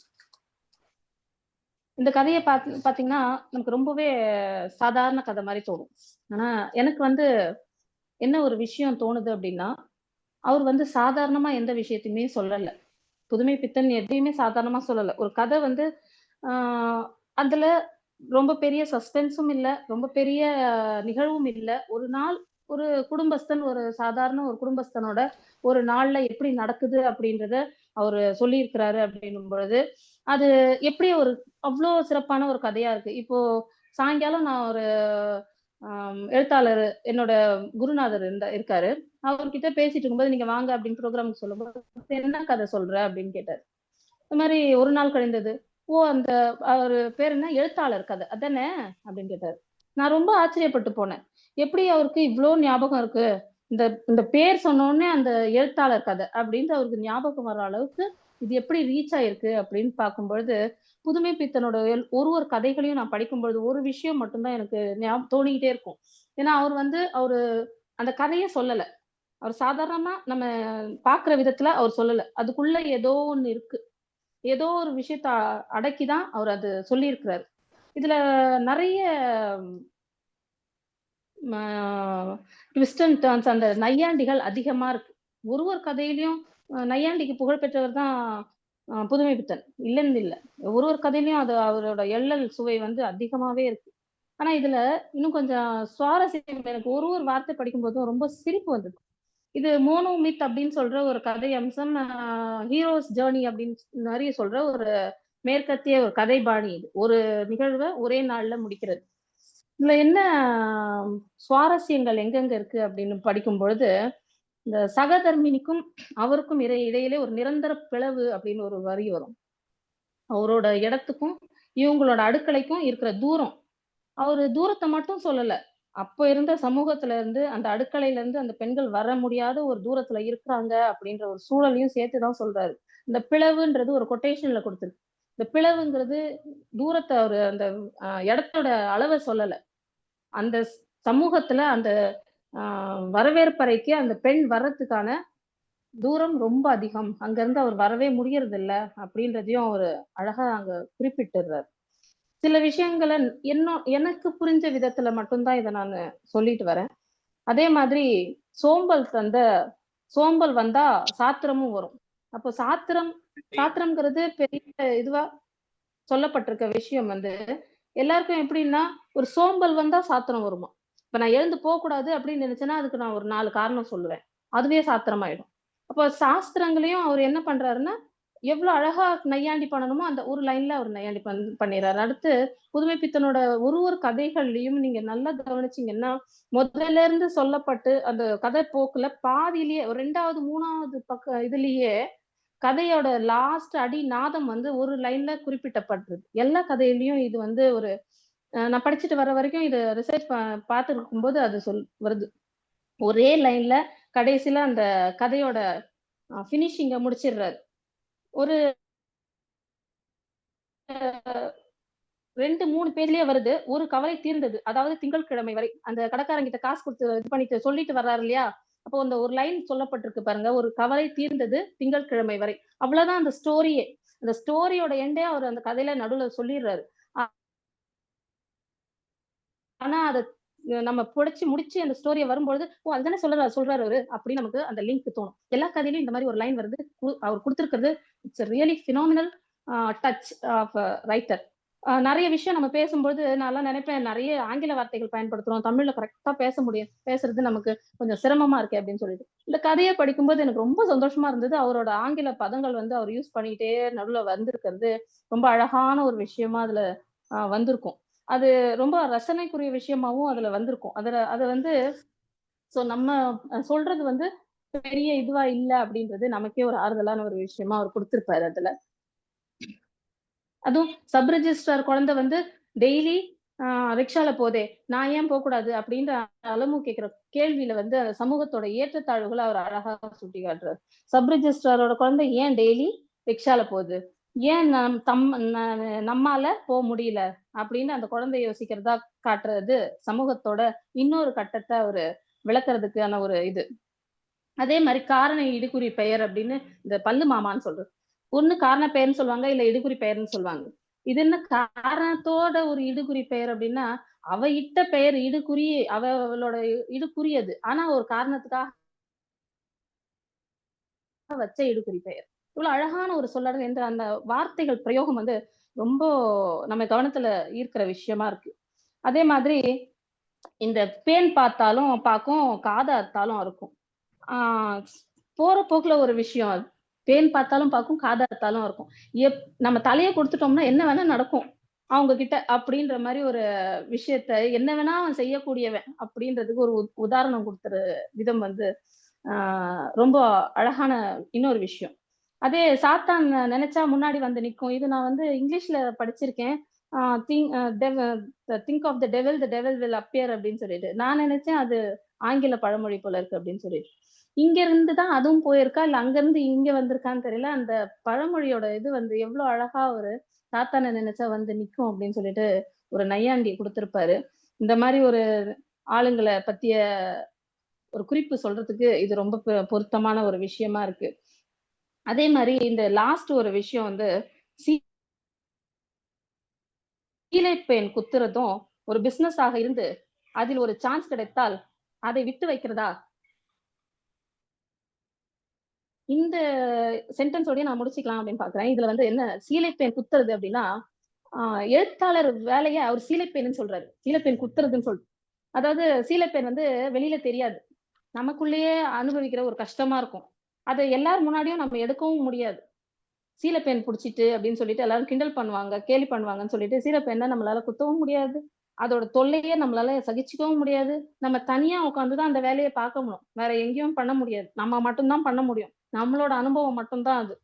இந்த கதைய பார்த்தீங்கன்னா, நமக்கு ரொம்பவே சாதாரண கதை மாரி தோணும். ஆனா, எனக்கு வந்து என்ன ஒரு விஷயம் தோணுது அப்படின்னா, அவர் வந்து சாதாரணமா எந்த விஷயத்தையுமே சொல்லல. புதுமை பித்தன் எதையுமே சாதாரணமா சொல்லல. ஒரு கதை வந்து ஆ அதுல ரொம்ப பெரிய சஸ்பென்ஸும் இல்ல. ரொம்ப பெரிய நிகழ்வும் இல்ல. ஒரு நாள் ஒரு ஒரு சாதாரண ஒரு குடும்பஸ்தனோட ஒரு நாள்ல எப்படி நடக்குது அப்படின்றத அவரு சொல்லியிருக்கிறாரு அப்படின்னும் பொழுது, அது எப்படி அவ்ளோ சிறப்பான ஒரு கதையா இருக்கு. இப்போ சாயங்காலம் நான் ஒரு எழுத்தாளர் என்னோட குருநாதர் இருக்காரு. அவர்கிட்ட பேசிட்டு இருக்கும்போது, "நீங்க வாங்க" அப்படின்னு ப்ரோகிராம்க்கு சொல்லும்போது, "என்ன கதை சொல்ற?" அப்படின்னு கேட்டாரு. இந்த மாரி ஒரு நாள் கழிந்தது. "ஓ! அந்த அவரு பேரு என்ன? எழுத்தாளர் கதை. அதானே?" அப்படின்னு கேட்டாரு. நான் ரொம்ப ஆச்சரியப்பட்டு போனேன். எப்படி அவருக்கு இவ்ளோ ஞாபகம் இருக்கு? இந்த இந்த பேர் சொன்னோனே அந்த எழுத்தாளர் கதை அப்படின்ட்டு அவருக்கு ஞாபகம் வர அளவுக்கு இது எப்படி ரீச் ஆயிருக்கு அப்படின்னு பார்க்கும்பொழுது, புதுமை பித்தனோட ஒரு கதைகளையும் நான் படிக்கும்பொழுது, ஒரு விஷயம் மட்டும் தான் எனக்கு தோணிக்கிட்டே இருக்கும். ஏன்னா, அவரு அந்த கதைய சொல்லல. அவர் சாதாரணமா நம்ம பார்க்குற விதத்துல அவர் சொல்லல. அதுக்குள்ள ஏதோ ஒண்ணு இருக்கு. ஏதோ ஒரு விஷயத்த அடக்கி தான் அவர் அது சொல்லியிருக்கிறாரு. இதுல நெறைய ம ட்விஸ்ட் அண்ட் டர்ன்ஸ் அந்த நையாண்டிகள் அதிகமா இருக்கு. ஒரு கதையிலயும் நையாண்டிக்கு புகழ் பெற்றவர் தான் புதுமைப்பித்தன். இல்லன்னு இல்ல. ஒரு கதையிலயும் அது அவரோட எள்ளல் சுவை வந்து அதிகமாவே இருக்கு. ஆனா இதுல இன்னும் கொஞ்சம் சுவாரஸ்யம் எனக்கு ஒரு வார்த்தை படிக்கும்போதும் ரொம்ப சிரிப்பு வந்தது. இது மோனோ மித் அப்படின்னு சொல்ற ஒரு கதை அம்சம். ஹீரோஸ் ஜர்னி அப்படின்னு மாரி சொல்ற ஒரு மேற்கத்திய ஒரு கதை பாணி இது. ஒரு நிகழ்வ ஒரே நாள்ல முடிக்கிறது. இதுல என்ன சுவாரஸ்யங்கள் எங்கெங்க இருக்கு அப்படின்னு படிக்கும் பொழுது, இந்த சகதர்மிணிக்கும் அவருக்கும் இடையிலே ஒரு நிரந்தர பிளவு அப்படின்னு ஒரு வரி வரும். அவரோட இடத்துக்கும், இவங்களோட அடுக்கலைக்கும் இருக்கிற தூரம். அவரு தூரத்தை மட்டும் சொல்லல. அப்ப இருந்த சமூகத்துல இருந்து, அந்த அடுக்கலையில இருந்து அந்த பெண்கள் வர முடியாத ஒரு தூரத்துல இருக்கிறாங்க அப்படின்ற ஒரு சூழலையும் சேர்த்து தான் சொல்றாரு. இந்த பிளவுன்றது ஒரு கொட்டேஷன்ல குடுத்திருக்கு. இந்த பிளவுங்கிறது தூரத்த அவரு அந்த இடத்தோட அளவ சொல்லல. அந்த சமூகத்துல அந்த அ வரவேற்பறைக்கு அந்த பெண் வர்றதுக்கான தூரம் ரொம்ப அதிகம். அங்கருந்து அவர் வரவே முடியறதில்ல அப்படின்றதையும் அவரு அழகா அங்க குறிப்பிட்டுர்றாரு. சில விஷயங்கள எனக்கு புரிஞ்ச விதத்துல மட்டும் தான் இத நானு சொல்லிட்டு வரேன். அதே மாதிரி சோம்பல் தந்த சோம்பல் வந்தா சாத்திரமும் வரும். அப்போ சாத்திரம்ங்கிறது பெரிய இதுவா சொல்லப்பட்டிருக்க விஷயம் வந்து, எல்லாருக்கும் எப்படின்னா, ஒரு சோம்பல் வந்தா சாத்திரம் வருமா? இப்ப நான் எழுந்து போக்கூடாது அப்படின்னு நினைச்சேன்னா, அதுக்கு நான் ஒரு 4 காரணம் சொல்லுவேன். அதுவே சாத்திரமாயிடும். அப்ப சாஸ்திரங்களையும் அவர் என்ன பண்றாருன்னா, எவ்வளவு அழகா நையாண்டி பண்ணணுமோ, அந்த ஒரு லைன்ல அவர் நையாண்டி பண்ணிறாரு. அடுத்து புதுமைப்பித்தனோட ஒரு கதைகள்லயும் நீங்க நல்லா கவனிச்சீங்கன்னா, முதல்ல இருந்து சொல்லப்பட்டு அந்த கதை போக்குல பாதியிலேயே 2வது, 3வது இதுலயே கதையோட லாஸ்ட் அடி நாதம் வந்து ஒரு லைன்ல குறிப்பிடப்பட்டிருக்கு. எல்லா கதையிலயும் இது வந்து ஒரு நான் படிச்சுட்டு வர வரைக்கும் இத ரிசர்ச் பார்த்திருக்கும்போது அது வருது. ஒரே லைன்ல கடைசியில அந்த கதையோட ஃபினிஷிங்க முடிச்சிடுறாரு. ஒரு 2, 3 பேஜ்லயே வருது. ஒரு கவலை தீர்ந்தது. அதாவது திங்கட்கிழமை வரை. அந்த கடைக்காரங்கிட்ட காசு குடுத்து இது பண்ணிட்டு சொல்லிட்டு வர்றாரு இல்லையா? அப்போ அந்த ஒரு லைன் சொல்லப்பட்டிருக்கு பாருங்க. ஒரு கவலை தீர்ந்தது திங்கட்கிழமை வரை. அவ்வளவுதான் அந்த ஸ்டோரியே. அந்த ஸ்டோரியோட எண்டே அவர் அந்த கதையில நடுவுல சொல்லிர்றாரு. ஆனா அத நம்ம புடைச்சு முடிச்சு அந்த ஸ்டோரிய வரும்பொழுது, ஓ! அதுதானே சொல்றாரு அவரு அப்படின்னு நமக்கு அந்த லிங்க் தோணும். எல்லா கதையிலயும் இந்த மாரி ஒரு லைன் வருது. அவர் குடுத்திருக்கிறது it's really phenomenal touch of writer. நெறைய விஷயம் நம்ம பேசும்போது நான்லாம் நெனைப்பேன், நெறைய ஆங்கில வார்த்தைகள் பயன்படுத்துறோம். தமிழ்ல கரெக்ட்டா பேசுறது நமக்கு கொஞ்சம் சிரமமா இருக்கே அப்படின்னு சொல்லிட்டு. இந்த கதைய படிக்கும்போது எனக்கு ரொம்ப சந்தோஷமா இருந்தது. அவரோட ஆங்கில பதங்கள் வந்து அவர் யூஸ் பண்ணிட்டே நடுவுல வந்திருக்கிறது, ரொம்ப அழகான ஒரு விஷயமா அதுல வந்திருக்கும். அது ரொம்ப ரசனைக்குரிய விஷயமாவும் அதுல வந்திருக்கும். அத வந்து நம்ம சொல்றது வந்து பெரிய இதுவா இல்ல அப்படின்றது நமக்கே ஒரு ஆறுதலான ஒரு விஷயமா அவர் குடுத்திருப்பாரு அதுல. அதுவும் சப் ரெஜிஸ்ட்ரார் குழந்தை வந்து டெய்லி ஆ ரிக்ஷால போதே, நான் ஏன் போக்கூடாது? அப்படின்ற அலமு கேட்கிற கேள்வியில வந்து அந்த சமூகத்தோட ஏற்றத்தாழ்வுகள அவர் அழகா சுட்டிக்காட்டுறார். சப் ரெஜிஸ்ட்ராரோட குழந்தை ஏன் டெய்லி ரிக்ஷால போகுது? ஏன் நம்மால முடியல? அப்படின்னு அந்த குழந்தை யோசிக்கிறதா காட்டுறது சமூகத்தோட இன்னொரு கட்டத்த அவரு விளக்குறதுக்கான ஒரு இது. அதே மாரி காரண இடுகுறி பெயர் அப்படின்னு இந்த பல்லு மாமான்னு சொல்றது. ஒண்ணு காரண பெயர்ன்னு சொல்லுவாங்க, இல்ல இடுகுறி பெயர்ன்னு சொல்லுவாங்க. இது என்ன காரணத்தோட ஒரு இடுகுறி பெயர் அப்படின்னா, அவ இட்ட பெயர் இடுகுறி அவளோட இடுகுறி அது. ஆனா ஒரு காரணத்துக்காக வச்ச இடுகுறி பெயர். இவ்வளவு அழகான ஒரு சொல்லாடல் என்ற அந்த வார்த்தைகள் பிரயோகம் வந்து ரொம்ப நம்ம கவனத்துல ஈர்க்கிற விஷயமா இருக்கு. அதே மாதிரி இந்த பேன் பார்த்தாலும் பாக்கும், காத அறுத்தாலும் அறுக்கும். ஆ போற போக்குல ஒரு விஷயம் அது. பேன் பார்த்தாலும் பார்க்கும், காத அறுத்தாலும் இருக்கும். நம்ம தலைய குடுத்துட்டோம்னா என்ன வேணா நடக்கும். அவங்க கிட்ட அப்படின்ற மாரி ஒரு விஷயத்த என்ன வேணா அவன் செய்யக்கூடியவன் அப்படின்றதுக்கு ஒரு உதாரணம் குடுத்துற விதம் வந்து ஆ ரொம்ப அழகான இன்னொரு விஷயம். அதே சாத்தான் நெனச்சா முன்னாடி வந்து நிக்கும். இது நான் வந்து இங்கிலீஷ்ல படிச்சிருக்கேன். Ah think a dev think of the devil will appear அப்படின்னு சொல்லிட்டு. நான் நெனச்சேன் அது ஆங்கில பழமொழி போல இருக்கு அப்படின்னு சொல்லிட்டு. இங்க இருந்து தான் அதுவும் போயிருக்கா, இல்ல அங்கருந்து இங்க வந்திருக்கான்னு தெரியல. அந்த பழமொழியோட இது வந்து எவ்ளோ அழகா ஒரு சாத்தான நெனச்சா வந்து நிக்கும் அப்படின்னு சொல்லிட்டு ஒரு நையாண்டி குடுத்திருப்பாரு. இந்த மாரி ஒரு ஆளுங்கள பத்திய ஒரு குறிப்பு சொல்றதுக்கு இது ரொம்ப பொருத்தமான ஒரு விஷயமா இருக்கு. அதே மாரி இந்த லாஸ்ட் ஒரு விஷயம் வந்து சீலை பெயின் குத்துறதும் ஒரு பிசினஸ் ஆக இருந்து அதில் ஒரு சான்ஸ் கிடைத்தால் அதை விட்டு வைக்கிறதா? இந்த சென்டென்ஸோடயே நான் முடிச்சுக்கலாம் அப்படின்னு பார்க்கிறேன். இதுல வந்து என்ன சீலை பெயின் குத்துறது அப்படின்னா, ஆ எழுத்தாளர் வேலைய அவர் சீலை பெயின்னு சொல்றாரு. சீலை பெயின் குத்துறதுன்னு அதாவது சீலை பெயின் வந்து வெளியில தெரியாது. நமக்குள்ளேயே அனுபவிக்கிற ஒரு கஷ்டமா இருக்கும். அத எல்லார் முன்னாடியும் நம்ம எடுக்கவும் முடியாது. சீல பேன் புடிச்சிட்டு அப்படின்னு சொல்லிட்டு எல்லாரும் கிண்டல் பண்ணுவாங்க, கேலி பண்ணுவாங்கன்னு சொல்லிட்டு சீல பேன நம்மளால குத்தவும் முடியாது. அதோட தொல்லையே நம்மளால சகிச்சுக்கவும் முடியாது. நம்ம தனியா உட்கார்ந்து தான் அந்த வேலைய பார்க்கணும். வேற எங்கேயும் பண்ண முடியாது. நம்ம மட்டும் தான் பண்ண முடியும். நம்மளோட அனுபவம் மட்டும் தான் அது.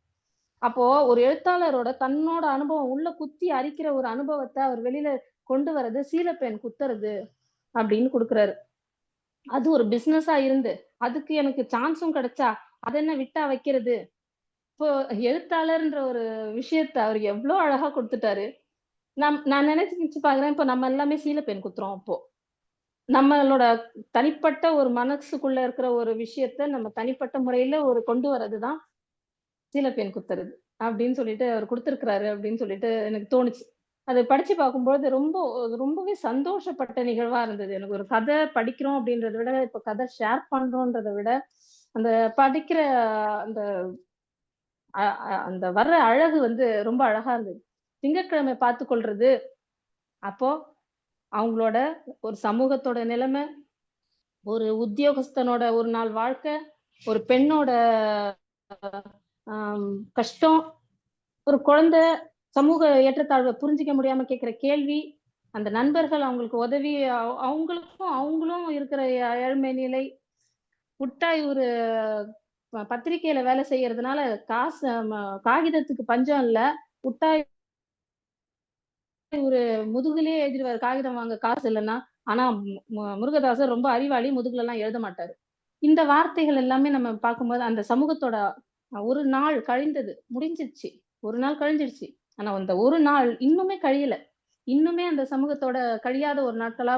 அப்போ ஒரு எழுத்தாளரோட தன்னோட அனுபவம் உள்ள குத்தி அரிக்கிற ஒரு அனுபவத்த அவர் வெளியில கொண்டு வர்றது சீலப்பேன் குத்துறது அப்படின்னு கொடுக்குறாரு. அது ஒரு பிசினஸா இருந்து அதுக்கு எனக்கு சான்ஸும் கிடைச்சா அது என்ன விட்டா வைக்கிறது. இப்போ எழுத்தாளர்ன்ற ஒரு விஷயத்த அவர் எவ்வளவு அழகா கொடுத்துட்டாரு. நான் நினைச்சு பாக்குறேன், இப்போ நம்ம எல்லாமே சீலப்பேன் குத்துறோம். அப்போ நம்மளோட தனிப்பட்ட ஒரு மனசுக்குள்ள இருக்கிற ஒரு விஷயத்த நம்ம தனிப்பட்ட முறையில ஒரு கொண்டு வர்றதுதான் சீலப்பேன் குத்துறது அப்படின்னு சொல்லிட்டு அவர் கொடுத்திருக்கிறாரு அப்படின்னு சொல்லிட்டு எனக்கு தோணுச்சு. அதை படிச்சு பார்க்கும்போது ரொம்பவே சந்தோஷப்பட்ட நிகழ்வா இருந்தது. எனக்கு ஒரு கதை படிக்கிறோம் அப்படின்றத விட, இப்ப கதை ஷேர் பண்றோன்றதை விட, அந்த படிக்கிற அந்த அந்த வர்ற அழகு வந்து ரொம்ப அழகா இருந்தது. திங்கட்கிழமை பார்த்துக் கொள்றது, அப்போ அவங்களோட ஒரு சமூகத்தோட நிலைமை, ஒரு உத்தியோகஸ்தனோட ஒரு நாள் வாழ்க்கை, ஒரு பெண்ணோட கஷ்டம், ஒரு குழந்தை சமூக ஏற்றத்தாழ்வை புரிஞ்சிக்க முடியாம கேட்கிற கேள்வி, அந்த நண்பர்கள் அவங்களுக்கு உதவி, அவங்களும் இருக்கிற ஏழ்மை நிலை, புட்டா இவரு பத்திரிக்கையில வேலை செய்யறதுனால காசு காகிதத்துக்கு பஞ்சம் இல்ல, புட்டா இவரு முதுகுலயே எழுதிடுவாரு காகிதம் வாங்க காசு இல்லைன்னா. ஆனா முருகதாசர் ரொம்ப அறிவாளி, முதுகுல எல்லாம் எழுத மாட்டாரு. இந்த வார்த்தைகள் எல்லாமே நம்ம பார்க்கும்போது அந்த சமூகத்தோட ஒரு நாள் கழிந்தது, முடிஞ்சிருச்சு. ஒரு நாள் கழிஞ்சிருச்சு. ஆனா அந்த ஒரு நாள் இன்னுமே கழியல. இன்னுமே அந்த சமூகத்தோட கழியாத ஒரு நாட்களா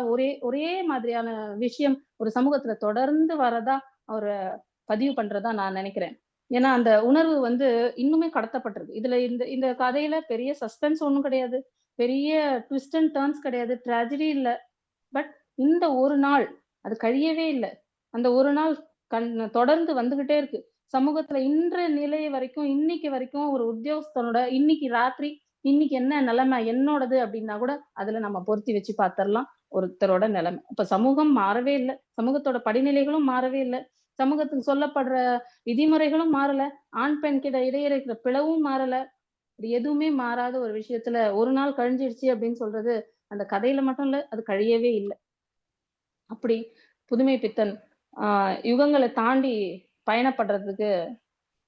ஒரே மாதிரியான விஷயம் ஒரு சமூகத்துல தொடர்ந்து வரதா அவரு பதிவு பண்றதா நான் நினைக்கிறேன். ஏன்னா அந்த உணர்வு வந்து இன்னுமே கடத்தப்பட்டிருக்கு. இதுல இந்த இந்த கதையில பெரிய சஸ்பென்ஸ் ஒண்ணும் கிடையாது. பெரிய ட்விஸ்ட் அண்ட் டர்ன்ஸ் கிடையாது. ட்ராஜடி இல்ல. பட் இந்த ஒரு நாள் அது கழியவே இல்ல. அந்த ஒரு நாள் தொடர்ந்து வந்துகிட்டே இருக்கு. சமூகத்துல இன்றைய நிலை வரைக்கும், இன்னைக்கு வரைக்கும் ஒரு உத்தியோகஸ்தனோட இன்னைக்கு ராத்திரி, இன்னைக்கு என்ன நிலைமை என்னோடது அப்படின்னா கூட அதுல நம்ம பொருத்தி வச்சு பார்த்திடலாம் ஒருத்தரோட நிலைமை. இப்ப சமூகம் மாறவே இல்ல. சமூகத்தோட படிநிலைகளும் மாறவே இல்ல. சமூகத்துக்கு சொல்லப்படுற விதிமுறைகளும் மாறல. ஆண் பெண் இடையே இருக்கிற பிளவும் மாறல. இது எதுவுமே மாறாத ஒரு விஷயத்துல ஒரு நாள் கழிஞ்சிடுச்சு அப்படின்னு சொல்றது அந்த கதையில மட்டும் இல்ல, அது கழியவே இல்லை. அப்படி புதுமை பித்தன் யுகங்களை தாண்டி பயணப்படுறதுக்கு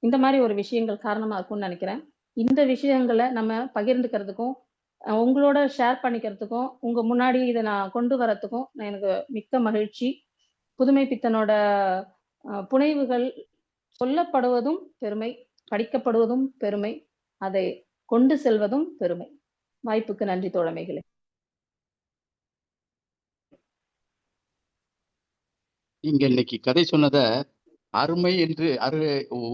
இந்த மாதிரி ஒரு விஷயங்கள் காரணமா இருக்கும்னு நினைக்கிறேன். இந்த விஷயங்களை நம்ம பகிர்ந்துக்கிறதுக்கும் உங்களோட ஷேர் பண்ணிக்கிறதுக்கும் உங்க முன்னாடி இதை நான் கொண்டு வரதுக்கும் எனக்கு மிக்க மகிழ்ச்சி. புதுமை பித்தனோட புனைவுகள் சொல்லப்படுவதும் பெருமை, படிக்கப்படுவதும் பெருமை, அதை கொண்டு செல்வதும் பெருமை. வாய்ப்புக்கு நன்றி தோழமைகளே. நீங்க இன்னைக்கு கதை சொன்னத அருமை என்று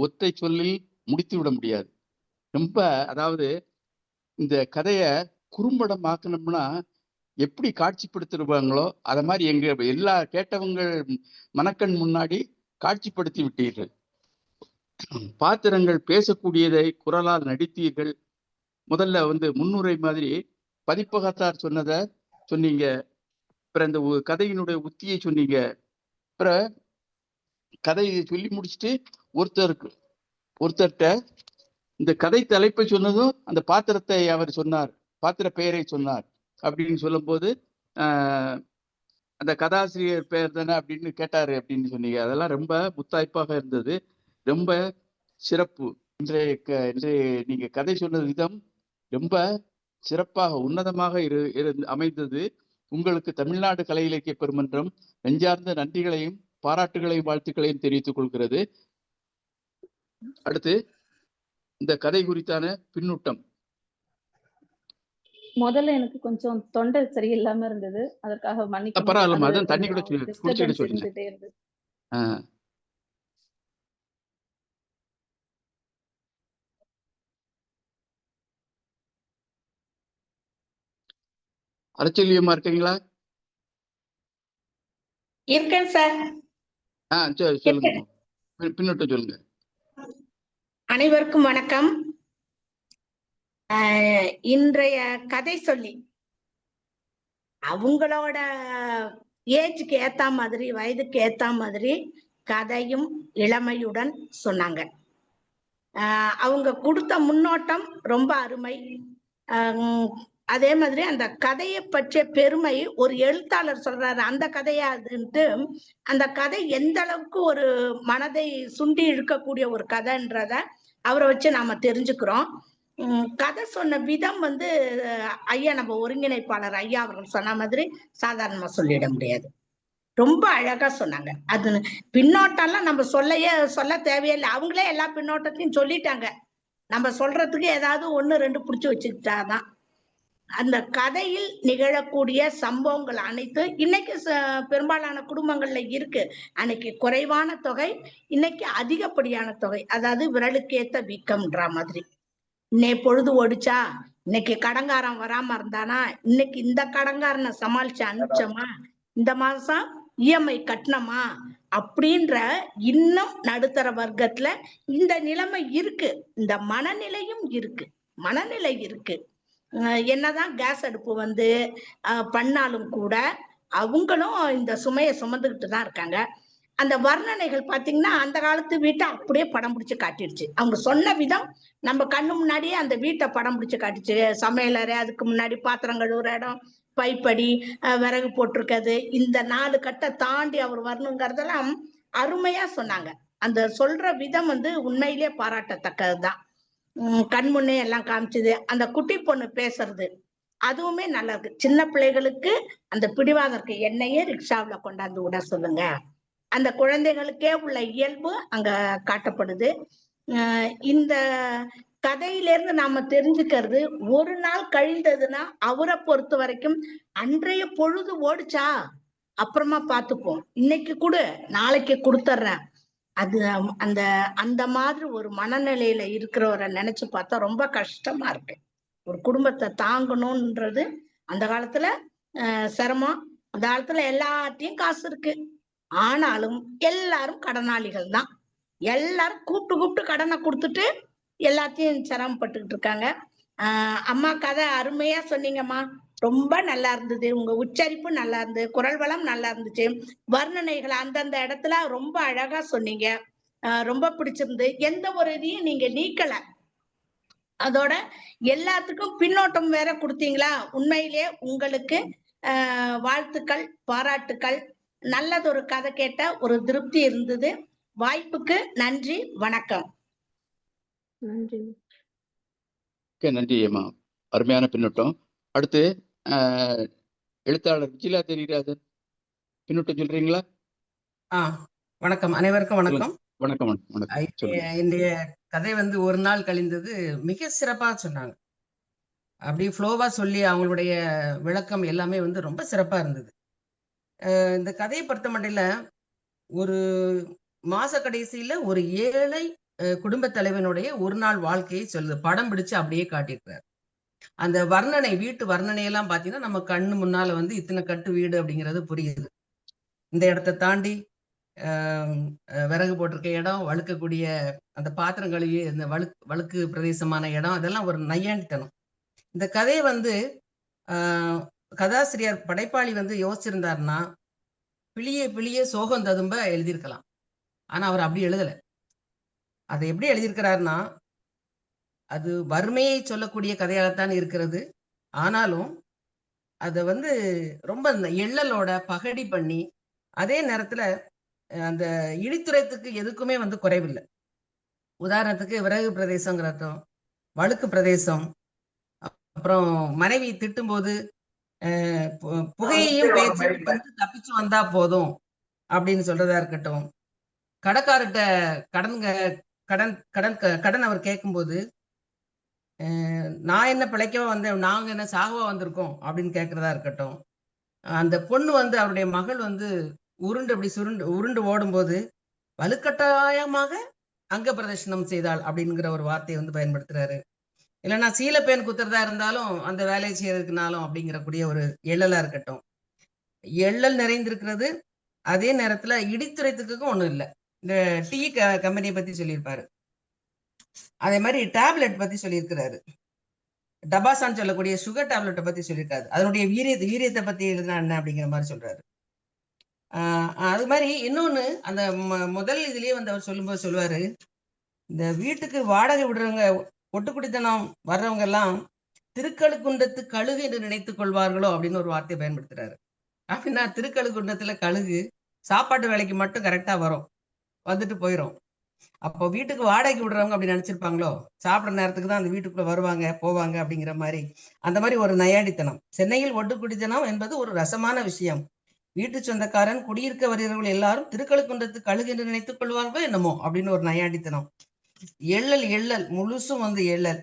ஒற்றை சொல்லில் முடித்து விட முடியாது. ரொம்ப, அதாவது இந்த கதைய குறும்படம் ஆக்கணும்னா எப்படி காட்சிப்படுத்திருப்பாங்களோ அத மாதிரி எங்க எல்லா கேட்டவங்க மனக்கண் முன்னாடி காட்சிப்படுத்தி விட்டீர்கள். பாத்திரங்கள் பேசக்கூடியதை குரலால் நடித்தீர்கள். முதல்ல வந்து முன்னுரை மாதிரி பதிப்பகத்தார் சொன்னதை சொன்னீங்க. அப்புறம் இந்த கதையினுடைய உத்தியை சொன்னீங்க. அப்புறம் கதையை சொல்லி முடிச்சுட்டு ஒருத்தர்கிட்ட இந்த கதை தலைப்பை சொன்னதும் அந்த பாத்திரத்தை அவர் சொன்னார், பாத்திர பெயரை சொன்னார் அப்படின்னு சொல்லும் போது அந்த கதாசிரியர் பெயர் தானே அப்படின்னு கேட்டாரு அப்படின்னு சொன்னீங்க. அதெல்லாம் ரொம்ப முத்தாய்ப்பாக இருந்தது, ரொம்ப சிறப்பு. இன்றைய நீங்க கதை சொன்ன விதம் ரொம்ப சிறப்பாக உன்னதமாக அமைந்தது. உங்களுக்கு தமிழ்நாடு கலை இலக்கிய பெருமன்றம் நெஞ்சார்ந்த நன்றிகளையும் பாராட்டுகளையும் வாழ்த்துக்களையும் தெரிவித்துக் கொள்கிறது. அடுத்து இந்த கதை குறித்தான பின்னூட்டம். முதல்ல எனக்கு கொஞ்சம் தொண்டை சரியில்லாம இருந்தது, அதற்காக மன்னிக்கணும். பரவாயில்ல, அதான் தண்ணி கூட குடிச்சிட்டு சொல்லுங்க. அரச்சொல்லியமா இருக்கீங்களா? இருக்கேன் சார். சரி, சொல்லுங்க, பின்னூட்டம் சொல்லுங்க. அனைவருக்கும் வணக்கம். இன்றைய கதை சொல்லி அவங்களோட ஏஜுக்கு ஏத்த மாதிரி, வயதுக்கு ஏத்த மாதிரி கதையும் இளமையுடன் சொன்னாங்க. அவங்க கொடுத்த முன்னோட்டம் ரொம்ப அருமை. அதே மாதிரி அந்த கதையை பற்றிய பெருமை ஒரு எழுத்தாளர் சொல்றாரு, அந்த கதையாதுன்ட்டு அந்த கதை எந்த அளவுக்கு ஒரு மனதை சுண்டி இழுக்கக்கூடிய ஒரு கதைன்றத அவரை வச்சு நாம தெரிஞ்சுக்கிறோம். கதை சொன்ன விதம் வந்து ஐயா நம்ம ஒருங்கிணைப்பாளர் ஐயா அவர்கள் சொன்ன மாதிரி சாதாரணமா சொல்லிட முடியாது. ரொம்ப அழகா சொன்னாங்க. அது பின்னோட்டம்லாம் நம்ம சொல்ல தேவையில்லை. அவங்களே எல்லா பின்னோட்டத்தையும் சொல்லிட்டாங்க. நம்ம சொல்றதுக்கு ஏதாவது 1, 2 புடிச்சு வச்சுக்கிட்டாதான். அந்த கதையில் நிகழக்கூடிய சம்பவங்கள் அனைத்து இன்னைக்கு பெரும்பாலான குடும்பங்கள்ல இருக்கு. அன்னைக்கு குறைவான தொகை, இன்னைக்கு அதிகப்படியான தொகை. அதாவது விரலுக்கேத்த வீக்கம்ன்ற மாதிரி. இன்னைக்கு பொழுது ஓடிச்சா, இன்னைக்கு கடங்காரன் வராம இருந்தானா, இன்னைக்கு இந்த கடங்காரனை சமாளிச்சு அனுப்பிச்சோமா, இந்த மாசம் இஎம்ஐ கட்டணமா அப்படின்ற இன்னும் நடுத்தர வர்க்கத்துல இந்த நிலைமை இருக்கு. இந்த மனநிலையும் இருக்கு. மனநிலை இருக்கு. என்னதான் கேஸ் அடுப்பு வந்து பண்ணாலும் கூட அவங்களும் இந்த சுமையை சுமந்துக்கிட்டு தான் இருக்காங்க. அந்த வர்ணனைகள் பாத்தீங்கன்னா அந்த காலத்து வீட்டை அப்படியே படம் பிடிச்சு காட்டிடுச்சு. அவங்க சொன்ன விதம் நம்ம கண்ணு முன்னாடியே அந்த வீட்டை படம் பிடிச்சு காட்டிச்சு. சமையலறை, அதுக்கு முன்னாடி பாத்திரம் கழுவுற இடம், பைப்படி, விறகு போட்டிருக்கிறது, இந்த 4 கட்டை தாண்டி அவர் வரணுங்கிறதெல்லாம் அருமையா சொன்னாங்க. அந்த சொல்ற விதம் வந்து உண்மையிலேயே பாராட்டத்தக்கதுதான். கண்முன்னே எல்லாம் காமிச்சது. அந்த குட்டி பொண்ணு பேசுறது அதுவுமே நல்லா இருக்கு. சின்ன பிள்ளைகளுக்கு அந்த பிடிவாதம் இருக்கு. என்னையே ரிக்ஷாவில கொண்டாந்து விட சொல்லுங்க. அந்த குழந்தைகளுக்கே உள்ள இயல்பு அங்க காட்டப்படுது. இந்த கதையிலிருந்து நாம தெரிஞ்சுக்கிறது, ஒரு நாள் கழிந்ததுன்னா அவரை பொறுத்த வரைக்கும் அன்றைய பொழுது ஓடிச்சா அப்புறமா பார்த்துப்போம், இன்னைக்கு கூட நாளைக்கு கொடுத்துட்றேன். அது அந்த அந்த மாதிரி ஒரு மனநிலையில இருக்கிறவரை நினைச்சு பார்த்தா ரொம்ப கஷ்டமா இருக்கு. ஒரு குடும்பத்தை தாங்கணும்ன்றது அந்த காலத்துல சிரமம். அந்த காலத்துல எல்லாத்தையும் காசு இருக்கு, ஆனாலும் எல்லாரும் கடனாளிகள் தான். எல்லாரும் கூப்பிட்டு கடனை கொடுத்துட்டு எல்லாத்தையும் சிரமப்பட்டுக்கிட்டு இருக்காங்க. அம்மா கதை அருமையா சொன்னீங்கம்மா, ரொம்ப நல்லா இருந்தது. உங்க உச்சரிப்பு நல்லா இருந்தது, குரல் வளம் நல்லா இருந்துச்சு, வர்ணனைகள் அந்தந்த இடத்துல ரொம்ப அழகா சொன்னீங்க. ரொம்ப பிடிச்சிருந்து. எந்த ஒரு இதையும் நீங்க நீக்கல. அதோட எல்லாத்துக்கும் பின்னோட்டம் வேற கொடுத்தீங்களா. உண்மையிலே உங்களுக்கு வாழ்த்துக்கள், பாராட்டுக்கள். நல்லதொரு கதை கேட்ட ஒரு திருப்தி இருந்தது. வாய்ப்புக்கு நன்றி, வணக்கம். நன்றி. நன்றி அம்மா, அருமையான பின்னோட்டம். அடுத்து எழுத்தாளர் விஜிலா தெரியுறாதன், பின்னோட்டம் சொல்றீங்களா? வணக்கம், அனைவருக்கும் வணக்கம். வணக்கம். இன்றைய கதை வந்து ஒரு நாள் கழிந்தது மிக சிறப்பா சொன்னாங்க. அப்படியே ஃப்ளோவா சொல்லி அவங்களுடைய விளக்கம் எல்லாமே வந்து ரொம்ப சிறப்பா இருந்தது. இந்த கதையை பொறுத்த மட்டில ஒரு மாச கடைசியில ஒரு ஏழை குடும்ப தலைவனுடைய ஒரு நாள் வாழ்க்கையை சொல்லுது. படம் பிடிச்சு அப்படியே காட்டியிருக்கிறார். அந்த வர்ணனை, வீட்டு வர்ணனையெல்லாம் பார்த்தீங்கன்னா நம்ம கண்ணு முன்னால வந்து இத்தனை கட்டு வீடு அப்படிங்கிறது புரியுது. இந்த இடத்தை தாண்டி விறகு போட்டிருக்க இடம், வழுக்கக்கூடிய அந்த பாத்திரம் கழுவி இந்த வழுக்கு பிரதேசமான இடம், அதெல்லாம் ஒரு நையாண்டித்தனம். இந்த கதையை வந்து கதாசிரியர் படைப்பாளி வந்து யோசிச்சிருந்தாருன்னா பிளிய சோகம் ததும்ப எழுதியிருக்கலாம். ஆனா அவர் அப்படி எழுதலை. அதை எப்படி எழுதியிருக்கிறாருன்னா, அது வறுமையை சொல்லக்கூடிய கதையாகத்தான் இருக்கிறது. ஆனாலும் அதை வந்து ரொம்ப எள்ளலோட பகடி பண்ணி, அதே நேரத்துல அந்த இடித்துரைத்துக்கு எதுக்குமே வந்து குறைவில்லை. உதாரணத்துக்கு விறகு பிரதேசங்கிறதும், வழுக்கு பிரதேசம், அப்புறம் மனைவி திட்டும் போது புகையையும் பேச்சுட்டு வந்து தப்பிச்சு வந்தா போதும் அப்படின்னு சொல்றதா இருக்கட்டும், கடைக்காரர்கிட்ட கடன் அவர் கேட்கும்போது நான் என்ன பிழைக்கவா வந்தேன், நாங்க என்ன சாகவா வந்திருக்கோம் அப்படின்னு கேட்கறதா இருக்கட்டும், அந்த பொண்ணு வந்து அவருடைய மகள் வந்து உருண்டு ஓடும்போது வலுக்கட்டாயமாக அங்க பிரதர்ஷனம் செய்தாள் அப்படிங்கிற ஒரு வார்த்தையை வந்து பயன்படுத்துறாரு. இல்லைன்னா சீலப்பேன் குத்துறதா இருந்தாலும் அந்த வேலையை செய்யறதுக்குனாலும் அப்படிங்கிறக்கூடிய ஒரு எள்ளலா இருக்கட்டும், எள்ளல் நிறைந்திருக்கிறது. அதே நேரத்துல இடித்துரைத்துக்கும் ஒண்ணும் இல்லை. இந்த டீ கம்பெனியை பத்தி சொல்லியிருப்பாரு, அதே மாதிரி டேப்லெட் பத்தி சொல்லியிருக்கிறாரு. டபாசான்னு சொல்லக்கூடிய சுகர் டேப்லெட்டை பத்தி சொல்லியிருக்காரு. அதனுடைய வீரியத்தை பத்தி எழுதுனா என்ன அப்படிங்கிற மாதிரி சொல்றாரு. அது மாதிரி இன்னொன்னு, அந்த முதல் இதுலயே வந்து அவர் சொல்லும்போது சொல்லுவாரு, இந்த வீட்டுக்கு வாடகை விடுறவங்க, ஒட்டுக்குடித்தனம் வர்றவங்க எல்லாம் திருக்கழுக்குண்டத்து கழுகு என்று நினைத்துக் கொள்வார்களோ அப்படின்னு ஒரு வார்த்தையை பயன்படுத்துறாரு. அப்படின்னா திருக்கழுக்குண்டத்துல கழுகு சாப்பாட்டு வேலைக்கு மட்டும் கரெக்டா வரும், வந்துட்டு போயிடும். அப்போ வீட்டுக்கு வாடகைக்கு விடுறவங்க அப்படி நினைச்சிருப்பாங்களோ, சாப்பிட்ற நேரத்துக்கு தான் அந்த வீட்டுக்குள்ள வருவாங்க போவாங்க அப்படிங்கிற மாதிரி. அந்த மாதிரி ஒரு நையாண்டித்தனம். சென்னையில் ஒட்டுக்குடித்தனம் என்பது ஒரு ரசமான விஷயம். வீட்டு சொந்தக்காரன் குடியிருக்க வருகிறவர்கள் எல்லாரும் திருக்கழுக்குன்றத்து கழுகு என்று நினைத்துக் கொள்வார்களோ என்னமோ அப்படின்னு ஒரு நையாண்டித்தனம். எள்ளல் முழுசும் வந்து எள்ளல்.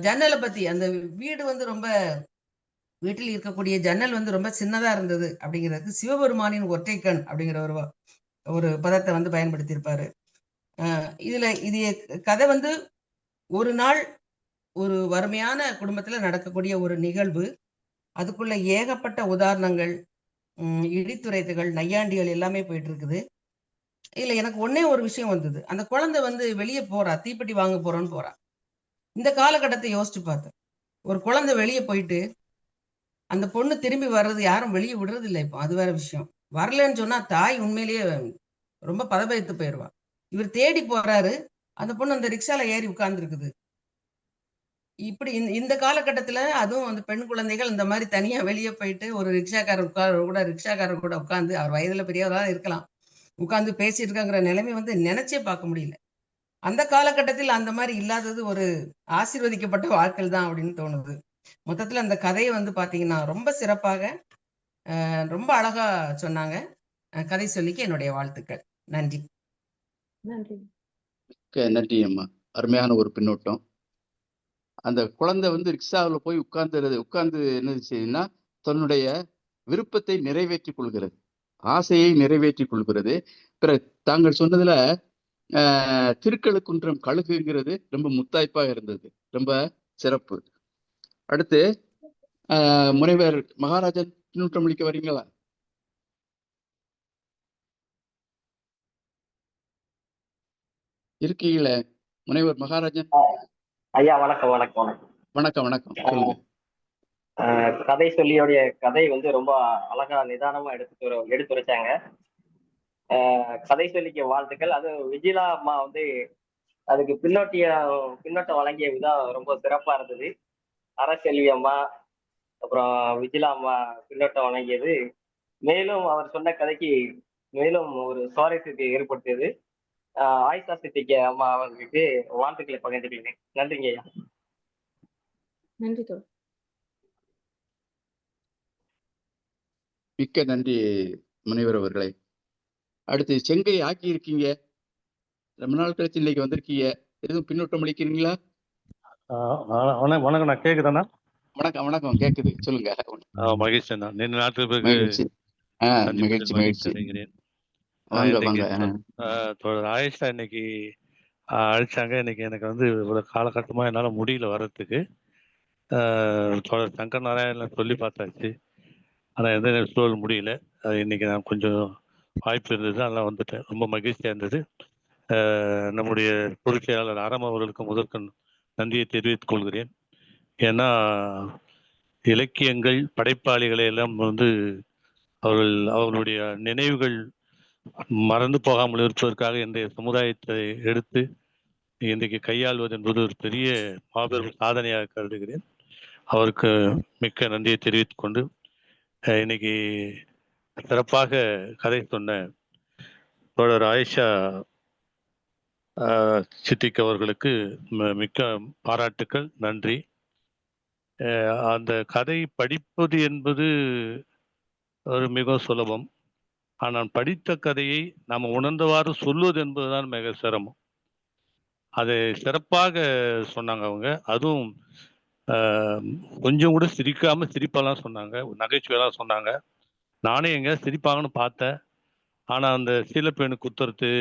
ஜன்னலை பத்தி அந்த வீடு வந்து ரொம்ப வீட்டில் இருக்கக்கூடிய ஜன்னல் வந்து ரொம்ப சின்னதா இருந்தது அப்படிங்கிறது சிவபெருமானின் ஒற்றைக்கண் அப்படிங்கிற ஒரு பதத்தை வந்து பயன்படுத்தியிருப்பாரு. இது கதை வந்து ஒரு நாள் ஒரு வறுமையான குடும்பத்துல நடக்கக்கூடிய ஒரு நிகழ்வு. அதுக்குள்ள ஏகப்பட்ட உதாரணங்கள், இடித்துரைத்துகள், நையாண்டிகள் எல்லாமே போயிட்டு இருக்குது. இல்ல எனக்கு ஒன்னே ஒரு விஷயம் வந்தது. அந்த குழந்தை வந்து வெளியே போறா, தீப்பெட்டி வாங்க போறோன்னு போறா. இந்த காலகட்டத்தை யோசிச்சு பார்த்தேன். ஒரு குழந்தை வெளியே போயிட்டு அந்த பொண்ணு திரும்பி வர்றது யாரும் வெளியே விடுறது இல்லை. இப்போ அது வேற விஷயம். வரலன்னு சொன்னா தாய் உண்மையிலேயே ரொம்ப பதபயத்து போயிடுவா. இவர் தேடி போறாரு, அந்த பொண்ணு அந்த ரிக்ஷால ஏறி உட்கார்ந்து இருக்குது. இப்படி இந்த காலகட்டத்துல அதுவும் அந்த பெண் குழந்தைகள் இந்த மாதிரி தனியா வெளியே போயிட்டு ஒரு ரிக்ஷாக்காரர் கூட உட்கார்ந்து, அவர் வயதுல பெரியவரா இருக்கலாம், உட்கார்ந்து பேசிட்டு இருக்காங்கிற நிலைமை வந்து நினைச்சே பார்க்க முடியல. அந்த காலகட்டத்தில் அந்த மாதிரி இல்லாதது ஒரு ஆசீர்வதிக்கப்பட்ட வாழ்க்கை தான் அப்படின்னு தோணுது. மொத்தத்துல அந்த கதையை வந்து பாத்தீங்கன்னா ரொம்ப சிறப்பாக ரொம்ப அழகா சொன்னாங்க. கதை சொல்லிக்கு என்னுடைய வாழ்த்துக்கள். நன்றி. நன்றி. நன்றி அம்மா. அருமையான ஒரு பின்னோட்டம். அந்த குழந்தை வந்து ரிக்ஷாவில் போய் உட்கார்ந்து என்ன செய்யுதுன்னா தன்னுடைய விருப்பத்தை நிறைவேற்றிக் கொள்கிறது, ஆசையை நிறைவேற்றிக் கொள்கிறது. பிறகு தாங்கள் சொன்னதுல திருக்கழுக்குன்றம் கழுகுங்கிறது ரொம்ப முத்தாய்ப்பாக இருந்தது, ரொம்ப சிறப்பு. அடுத்து முனைவர் மகாராஜன் பின்னூட்டம் அளிக்க வரீங்களா? இருக்கீங்களே முனைவர் மகாராஜன்? ஐயா வணக்கம் வணக்கம் வணக்கம். வணக்கம் வணக்கம், சொல்லுங்க. கதை சொல்லியோடைய கதை வந்து ரொம்ப அழகா நிதானமா எடுத்துரைச்சாங்க. கதை சொல்லிக்க வாழ்த்துக்கள். அது விஜிலா அம்மா வந்து அதுக்கு பின்னோட்டம் வழங்கிய விதம் ரொம்ப சிறப்பா இருந்தது. அரசெல்வி அம்மா அப்புறம் விஜிலா அம்மா பின்னோட்டம் வழங்கியது மேலும் அவர் சொன்ன கதைக்கு மேலும் ஒரு சுவாரஸ்யத்தை ஏற்படுத்தியது. ஆயிஷா சித்திக்கு அம்மா அவர்களுக்கு வாழ்த்துக்களை பகிர்ந்துக்கிறேன். நன்றிங்க ஐயா. நன்றி தோழர். மிக்க நன்றி முனைவர் அவர்களை. அடுத்து செங்கை ஆக்கி இருக்கீங்க, ரொம்ப நாள் கழிச்சு இன்னைக்கு வந்திருக்கீங்க, எதுவும் பின்னூட்டம் அளிக்கிறீங்களா? வணக்கம், நான் கேக்குதாண்ணா? வணக்கம் வணக்கம், கேக்குது, சொல்லுங்க. மகிழ்ச்சி அண்ணா, நீண்ட நாட்களுக்கு பிறகு மகிழ்ச்சி. வாங்க வாங்க. ஆயிஷா இன்னைக்கு அழைச்சாங்க. இன்னைக்கு எனக்கு வந்து ஒரு காலகட்டமா என்னால முடியல வர்றதுக்கு. தோழர் சங்கர் நாராயணன் சொல்லி பார்த்தாச்சு, ஆனா எந்த சூழல் முடியல. இன்னைக்கு நான் கொஞ்சம் வாய்ப்பு இருந்தது, அதெல்லாம் வந்துட்டேன். ரொம்ப மகிழ்ச்சியா இருந்தது. நம்முடைய பொதுச் செயலாளர் ஆரம் அவர்களுக்கு முதற்கண் நன்றியை தெரிவித்துக் கொள்கிறேன். ஏன்னா இலக்கியங்கள் படைப்பாளிகளை எல்லாம் வந்து அவர்களுடைய நினைவுகள் மறந்து போகாமல் இருப்பதற்காக இன்றைய சமுதாயத்தை எடுத்து இன்றைக்கு கையாள்வது என்பது ஒரு பெரிய மாபெரும் சாதனையாக கருதுகிறேன். அவருக்கு மிக்க நன்றியை தெரிவித்துக் கொண்டு, இன்னைக்கு சிறப்பாக கதை சொன்ன தோழர் ஆயிஷா சித்திக் அவர்களுக்கு மிக்க பாராட்டுக்கள், நன்றி. அந்த கதை படிப்பது என்பது ஒரு மிக சுலபம். ஆனால் படித்த கதையை நாம் உணர்ந்தவாறு சொல்வது என்பதுதான் மிக சிரமம். அதை சிறப்பாக சொன்னாங்க அவங்க. அதுவும் கொஞ்சம் கூட சிரிப்பெல்லாம் சொன்னாங்க, நகைச்சுவையெல்லாம் சொன்னாங்க. நானே எங்க சிரிப்பாங்கன்னு பார்த்தேன். ஆனா அந்த சீலப்பேனு குத்துறது,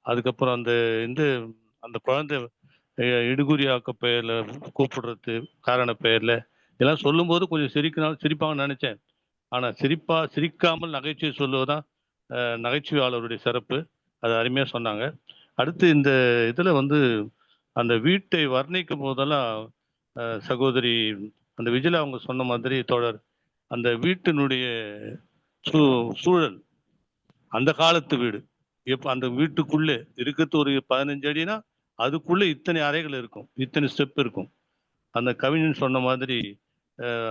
அதுக்கப்புறம் அந்த குழந்தை இடுகுறியாக்க பெயர்ல கூப்பிடுறது, காரண பெயர்ல இதெல்லாம் சொல்லும்போது கொஞ்சம் சிரிப்பாங்கன்னு நினைச்சேன். ஆனா சிரிக்காமல் நகைச்சுவை சொல்லுவதுதான் நகைச்சுவையாளருடைய சிறப்பு. அது அருமையா சொன்னாங்க. அடுத்து இந்த இதுல வந்து அந்த வீட்டை வர்ணிக்கும் போதெல்லாம் சகோதரி அந்த விஜிலா அவங்க சொன்ன மாதிரி தோழர், அந்த வீட்டினுடைய சூழல், அந்த காலத்து வீடு, எப்ப அந்த வீட்டுக்குள்ளே இருக்கிறது ஒரு 15 அடினா அதுக்குள்ள இத்தனை அறைகள் இருக்கும், இத்தனை ஸ்டெப் இருக்கும். அந்த கவிஞன் சொன்ன மாதிரி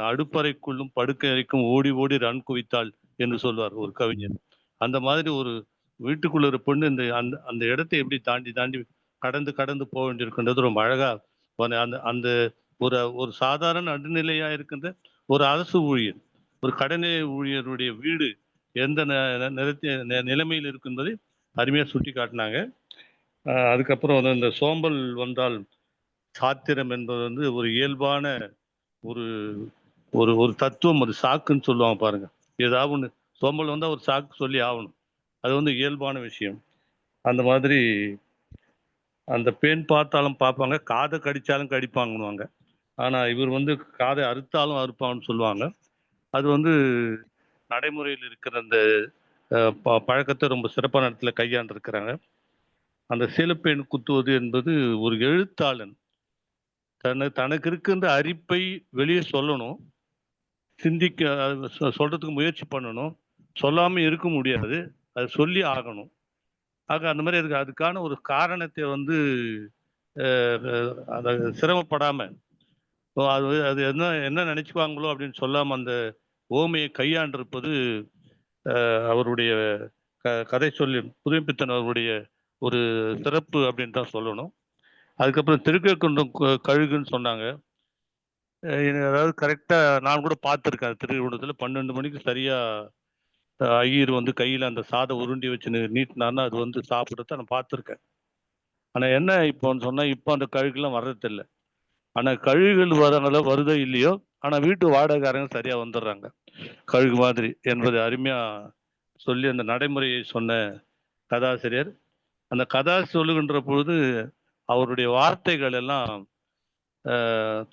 அடுப்பறைக்குள்ளும் படுக்கை அறைக்கும் ஓடி ஓடி ரன் குவித்தாள் என்று சொல்வார் ஒரு கவிஞர். அந்த மாதிரி ஒரு வீட்டுக்குள்ள ஒரு பொண்ணு இந்த அந்த அந்த இடத்தை எப்படி தாண்டி தாண்டி கடந்து கடந்து போக வேண்டியிருக்கின்றது ரொம்ப அழகா அந்த அந்த ஒரு ஒரு சாதாரண நடுநிலையா இருக்கின்ற ஒரு அரசு ஊழியர், ஒரு கடைநிலை ஊழியருடைய வீடு எந்த நிலைமையில் இருக்குஎன்பதை அருமையா சுட்டி காட்டினாங்க. அதுக்கப்புறம் வந்து இந்த சோம்பல் வந்தால் சாத்திரம் என்பது வந்து ஒரு இயல்பான ஒரு ஒரு ஒரு தத்துவம், அது சாக்குன்னு சொல்லுவாங்க பாருங்க. ஏதாவது ஒன்று சோம்பல் வந்தால் ஒரு சாக்கு சொல்லி ஆகணும், அது வந்து இயல்பான விஷயம். அந்த மாதிரி அந்த பெண் பார்த்தாலும் பார்ப்பாங்க, காதை கடிச்சாலும் கடிப்பாங்கன்னுவாங்க. ஆனால் இவர் வந்து காதை அறுத்தாலும் அறுப்பாங்கன்னு சொல்லுவாங்க. அது வந்து நடைமுறையில் இருக்கிற அந்த பழக்கத்தை ரொம்ப சிறப்பான இடத்துல கையாண்டிருக்கிறாங்க. அந்த சிலப்பெண் குத்துவது என்பது ஒரு எழுத்தாளன் தனக்கு இருக்கின்ற அரிப்பை வெளியே சொல்லணும், சிந்திக்க சொல்றதுக்கு முயற்சி பண்ணணும், சொல்லாம இருக்க முடியாது, அது சொல்லி ஆகணும். ஆக அந்த மாதிரி இருக்கு. அதுக்கான ஒரு காரணத்தை வந்து அதை சிரமப்படாம அது அது என்ன என்ன நினைச்சுக்குவாங்களோ அப்படின்னு சொல்லாம அந்த ஓமையை கையாண்டிருப்பது அவருடைய கதை சொல்லி புதுமைப்பித்தன் அவருடைய ஒரு சிறப்பு அப்படின்னு தான் சொல்லணும். அதுக்கப்புறம் திருக்கழுக்குன்றம் கழுகுன்னு சொன்னாங்க. அதாவது கரெக்டா நான் கூட பார்த்துருக்கேன். திருக்குன்றத்தில் 12 மணிக்கு சரியா ஐயர் வந்து கையில அந்த சாதம் உருண்டி வச்சு நீட்டினார்னா அது வந்து சாப்பிட்றத நான் பார்த்துருக்கேன். ஆனா என்ன இப்போன்னு சொன்னா இப்போ அந்த கழுகுலாம் வர்றதில்லை. ஆனா கழுகுகள் வராங்களோ வருதோ இல்லையோ, ஆனா வீட்டு வாடகைக்காரங்க சரியா வந்துடுறாங்க கழுகு மாதிரி என்பதை அருமையா சொல்லி அந்த நடைமுறையை சொன்ன கதாசிரியர். அந்த கதா சொல்லுகின்ற பொழுது அவருடைய வார்த்தைகள் எல்லாம்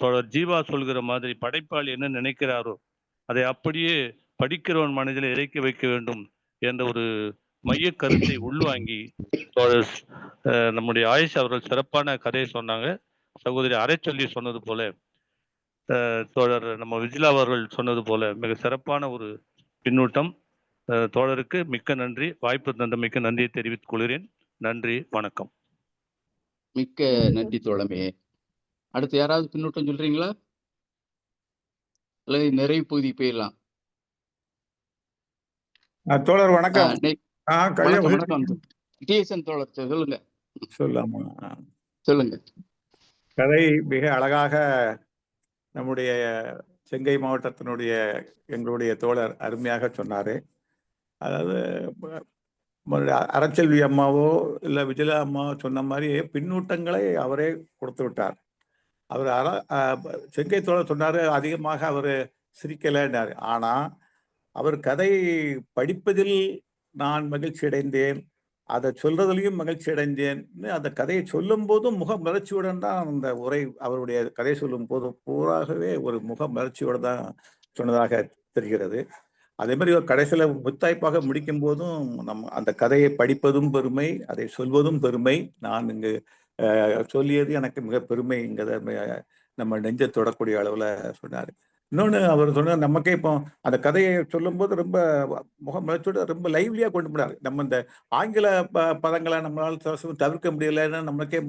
தொடர் ஜீவா சொல்கிற மாதிரி படைப்பாளி என்ன நினைக்கிறாரோ அதை அப்படியே படிக்கிறவன் மனதில் இறக்கி வைக்க வேண்டும் என்ற ஒரு மைய கருத்தை உள்வாங்கி நம்முடைய ஆயிஷா அவர்கள் சிறப்பான கதையை சொன்னாங்க. சகோதரி அரைச்சொல்லி சொன்னது போல, தோழர் நம்ம விஜிலா அவர்கள் சொன்னது போல மிக சிறப்பான ஒரு பின்னூட்டம். தோழருக்கு மிக்க நன்றி. வாய்ப்பு தந்த மிக்க நன்றியை தெரிவித்துக் கொள்கிறேன். நன்றி, வணக்கம். மிக்க நன்றி தோழமே. அடுத்து யாராவது பின்னூட்டம் சொல்றீங்களா? அல்லது நிறைவு பகுதி போயிடலாம். தோழர் வணக்கம். வணக்கம். டிஎஸ்என் தோழர் சொல்லுங்க. சொல்லாமா? சொல்லுங்க. கதை மிக அழகாக நம்முடைய செங்கை மாவட்டத்தினுடைய எங்களுடைய தோழர் அருமையாக சொன்னாரு. அதாவது அறச்செல்வி அம்மாவோ இல்லை விஜயா அம்மாவோ சொன்ன மாதிரி பின்னூட்டங்களை அவரே கொடுத்து விட்டார். அவர் செங்கை தோழர் சொன்னாரு, அதிகமாக அவர் சிரிக்கலைன்னாரு. ஆனா அவர் கதை படிப்பதில் நான் மகிழ்ச்சி அடைந்தேன், அதை சொல்றதுலையும் மகிழ்ச்சி அடைந்தேன். அந்த கதையை சொல்லும் போதும் முக மலர்ச்சியுடன் தான் அந்த உரை, அவருடைய கதை சொல்லும் போது பூராகவே ஒரு முக மலர்ச்சியோடு தான் சொன்னதாக தெரிகிறது. அதே மாதிரி கடைசியில முத்தாய்ப்பாக முடிக்கும் போதும் அந்த கதையை படிப்பதும் பெருமை, அதை சொல்வதும் பெருமை. நான் இங்கு சொல்லியது எனக்கு மிக பெருமைங்கிறத நம்ம நெஞ்ச தொடக்கூடிய அளவுல சொன்னாரு. இன்னொன்று அவர் சொன்ன, நமக்கே இப்போ அந்த கதையை சொல்லும் போது ரொம்ப முகமலர்ச்சியோட ரொம்ப லைவ்லியா கொண்டு போனார். நம்ம இந்த ஆங்கில பதங்களை நம்மளால் தவிர்க்க முடியலைன்னு நமக்கே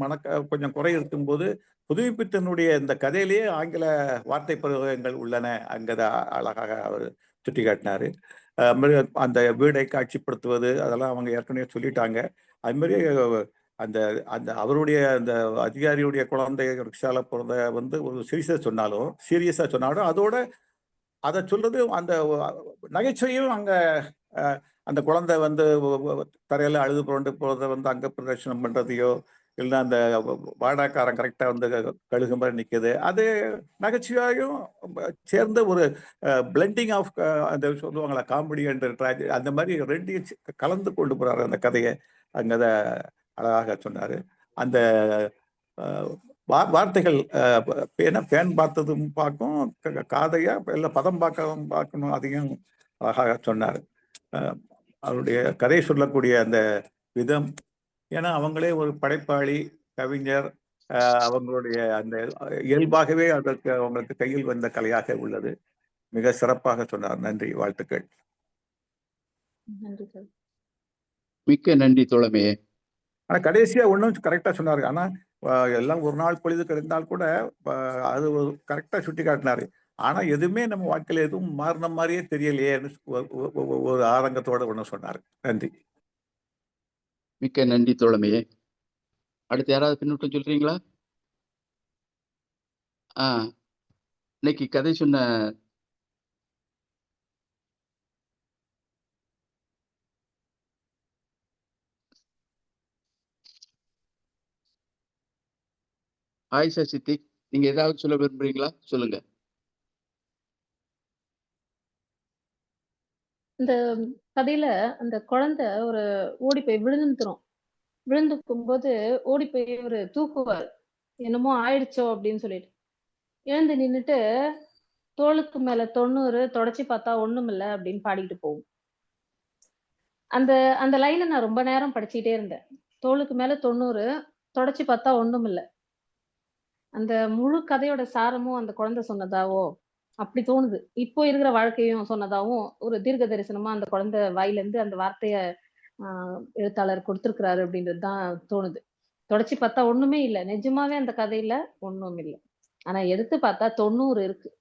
கொஞ்சம் குறை இருக்கும்போது புதுமைப்பித்தனுடைய இந்த கதையிலேயே ஆங்கில வார்த்தை பிரயோகங்கள் உள்ளன அங்கத அழகாக அவர் சுட்டி காட்டினாரு. அந்த வீடை காட்சிப்படுத்துவது அதெல்லாம் அவங்க ஏற்கனவே சொல்லிட்டாங்க. அது மாதிரி அந்த அந்த அவருடைய அந்த அதிகாரியுடைய குழந்தை ரிக்ஷால போறத வந்து ஒரு சீரியஸா சொன்னாலும் அதோட அதை சொல்றது அந்த நகைச்சுவையும் அங்க அந்த குழந்தை வந்து தரையில அழுது புரண்டு போறதை வந்து அங்க பிரதர்ஷனம் பண்றதையோ இல்லை அந்த வாடாக்காரன் கரெக்டா வந்து கழுகு மாதிரி நிற்குது, அது நகைச்சுவையும் சேர்ந்த ஒரு பிளெண்டிங் ஆஃப் அந்த சொல்லுவாங்களா காமெடி அண்ட் ட்ராஜடி, அந்த மாதிரி ரெண்டையும் கலந்து கொண்டு போறாரு அந்த கதையை. அங்கத அழகாக சொன்னாரு. அந்த வார்த்தைகள் பேன் பார்த்ததும் பார்க்கும், காதையா இல்லை பதம் பார்க்கணும், அதையும் அழகாக சொன்னார். அவருடைய கதை சொல்லக்கூடிய அந்த விதம், ஏன்னா அவங்களே ஒரு படைப்பாளி கவிஞர், அவங்களுடைய அந்த இயல்பாகவே அதற்கு அவங்களுக்கு கையில் வந்த கலையாக உள்ளது. மிக சிறப்பாக சொன்னார். நன்றி, வாழ்த்துக்கள். மிக்க நன்றி தோழமே. ஆனா கடைசியா ஒன்றும் கரெக்டா சொன்னாரு. ஆனா எல்லாம் ஒரு நாள் பொழுது கிடைந்தால் கூட அது கரெக்டா சுட்டி காட்டினாரு. ஆனா எதுவுமே நம்ம வாழ்க்கையில எதுவும் மாறின மாதிரியே தெரியலையே ஒரு ஆரங்கத்தோட ஒண்ணு சொன்னாரு. நன்றி. மிக்க நன்றி தோழமையே. அடுத்து யாராவது பின்னூட்டம் சொல்றீங்களா? இன்னைக்கு கதை சொன்ன ஆயிஷா சித்திக், நீங்க ஏதாவது சொல்ல விரும்புறீங்களா? சொல்லுங்க. இந்த கதையில அந்த குழந்தை ஒரு ஓடி போய் விழுந்துக்கும் போது ஓடி போய் ஒரு தூக்குவார், என்னமோ ஆயிடுச்சோ அப்படின்னு சொல்லிட்டு. எழுந்து நின்னுட்டு தோளுக்கு மேல 90 தொடச்சி பார்த்தா ஒண்ணுமில்ல அப்படின்னு பாடிட்டு போகும். அந்த அந்த லைனை நான் ரொம்ப நேரம் படிச்சுட்டே இருந்தேன். தோளுக்கு மேல 90 தொடச்சி பார்த்தா ஒண்ணுமில்ல. அந்த முழு கதையோட சாரமும் அந்த குழந்தை சொன்னதாவோ அப்படி தோணுது. இப்போ இருக்கிற வாழ்க்கையும் சொன்னதாவும் ஒரு தீர்க்க தரிசனமா அந்த குழந்தை வாயில இருந்து அந்த வார்த்தைய எழுத்தாளர் கொடுத்திருக்கிறாரு அப்படின்றது தான் தோணுது. தொடச்சி பார்த்தா ஒண்ணுமே இல்ல. நிஜமாவே அந்த கதையில ஒண்ணும் இல்ல. ஆனா எடுத்து பார்த்தா 90 இருக்கு.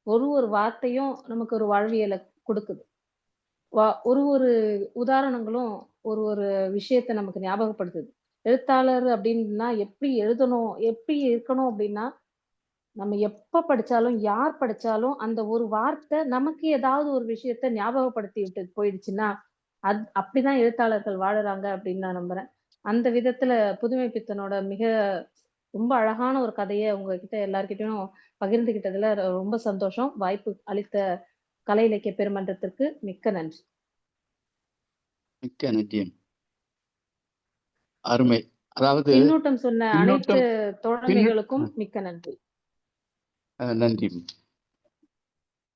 ஒரு வார்த்தையும் நமக்கு ஒரு வாழ்வியலை கொடுக்குது. ஒரு உதாரணங்களும் ஒரு விஷயத்த நமக்கு ஞாபகப்படுத்துது. எழுத்தாளர் அப்படின்னா எப்படி எழுதணும், எப்படி இருக்கணும் அப்படின்னா, நம்ம எப்ப படிச்சாலும், யார் படிச்சாலும் அந்த ஒரு வார்த்தை நமக்கு ஏதாவது ஒரு விஷயத்த ஞாபகப்படுத்தி விட்டு போயிடுச்சுன்னா, அப்படிதான் எழுத்தாளர்கள் வாழுறாங்க அப்படின்னு நான் நம்புறேன். அந்த விதத்துல புதுமை பித்தனோட ரொம்ப அழகான ஒரு கதைய உங்ககிட்ட எல்லார்கிட்டயும் பகிர்ந்துகிட்டதுல ரொம்ப சந்தோஷம். வாய்ப்பு அளித்த கலை இலக்கிய பெருமன்றத்திற்கு மிக்க நன்றி. மிக்க நன்றி. அருமை. அதாவது பின்னூட்டம் சொன்ன அனைத்து தோழமைகளுக்கும் மிக்க நன்றி. நன்றி.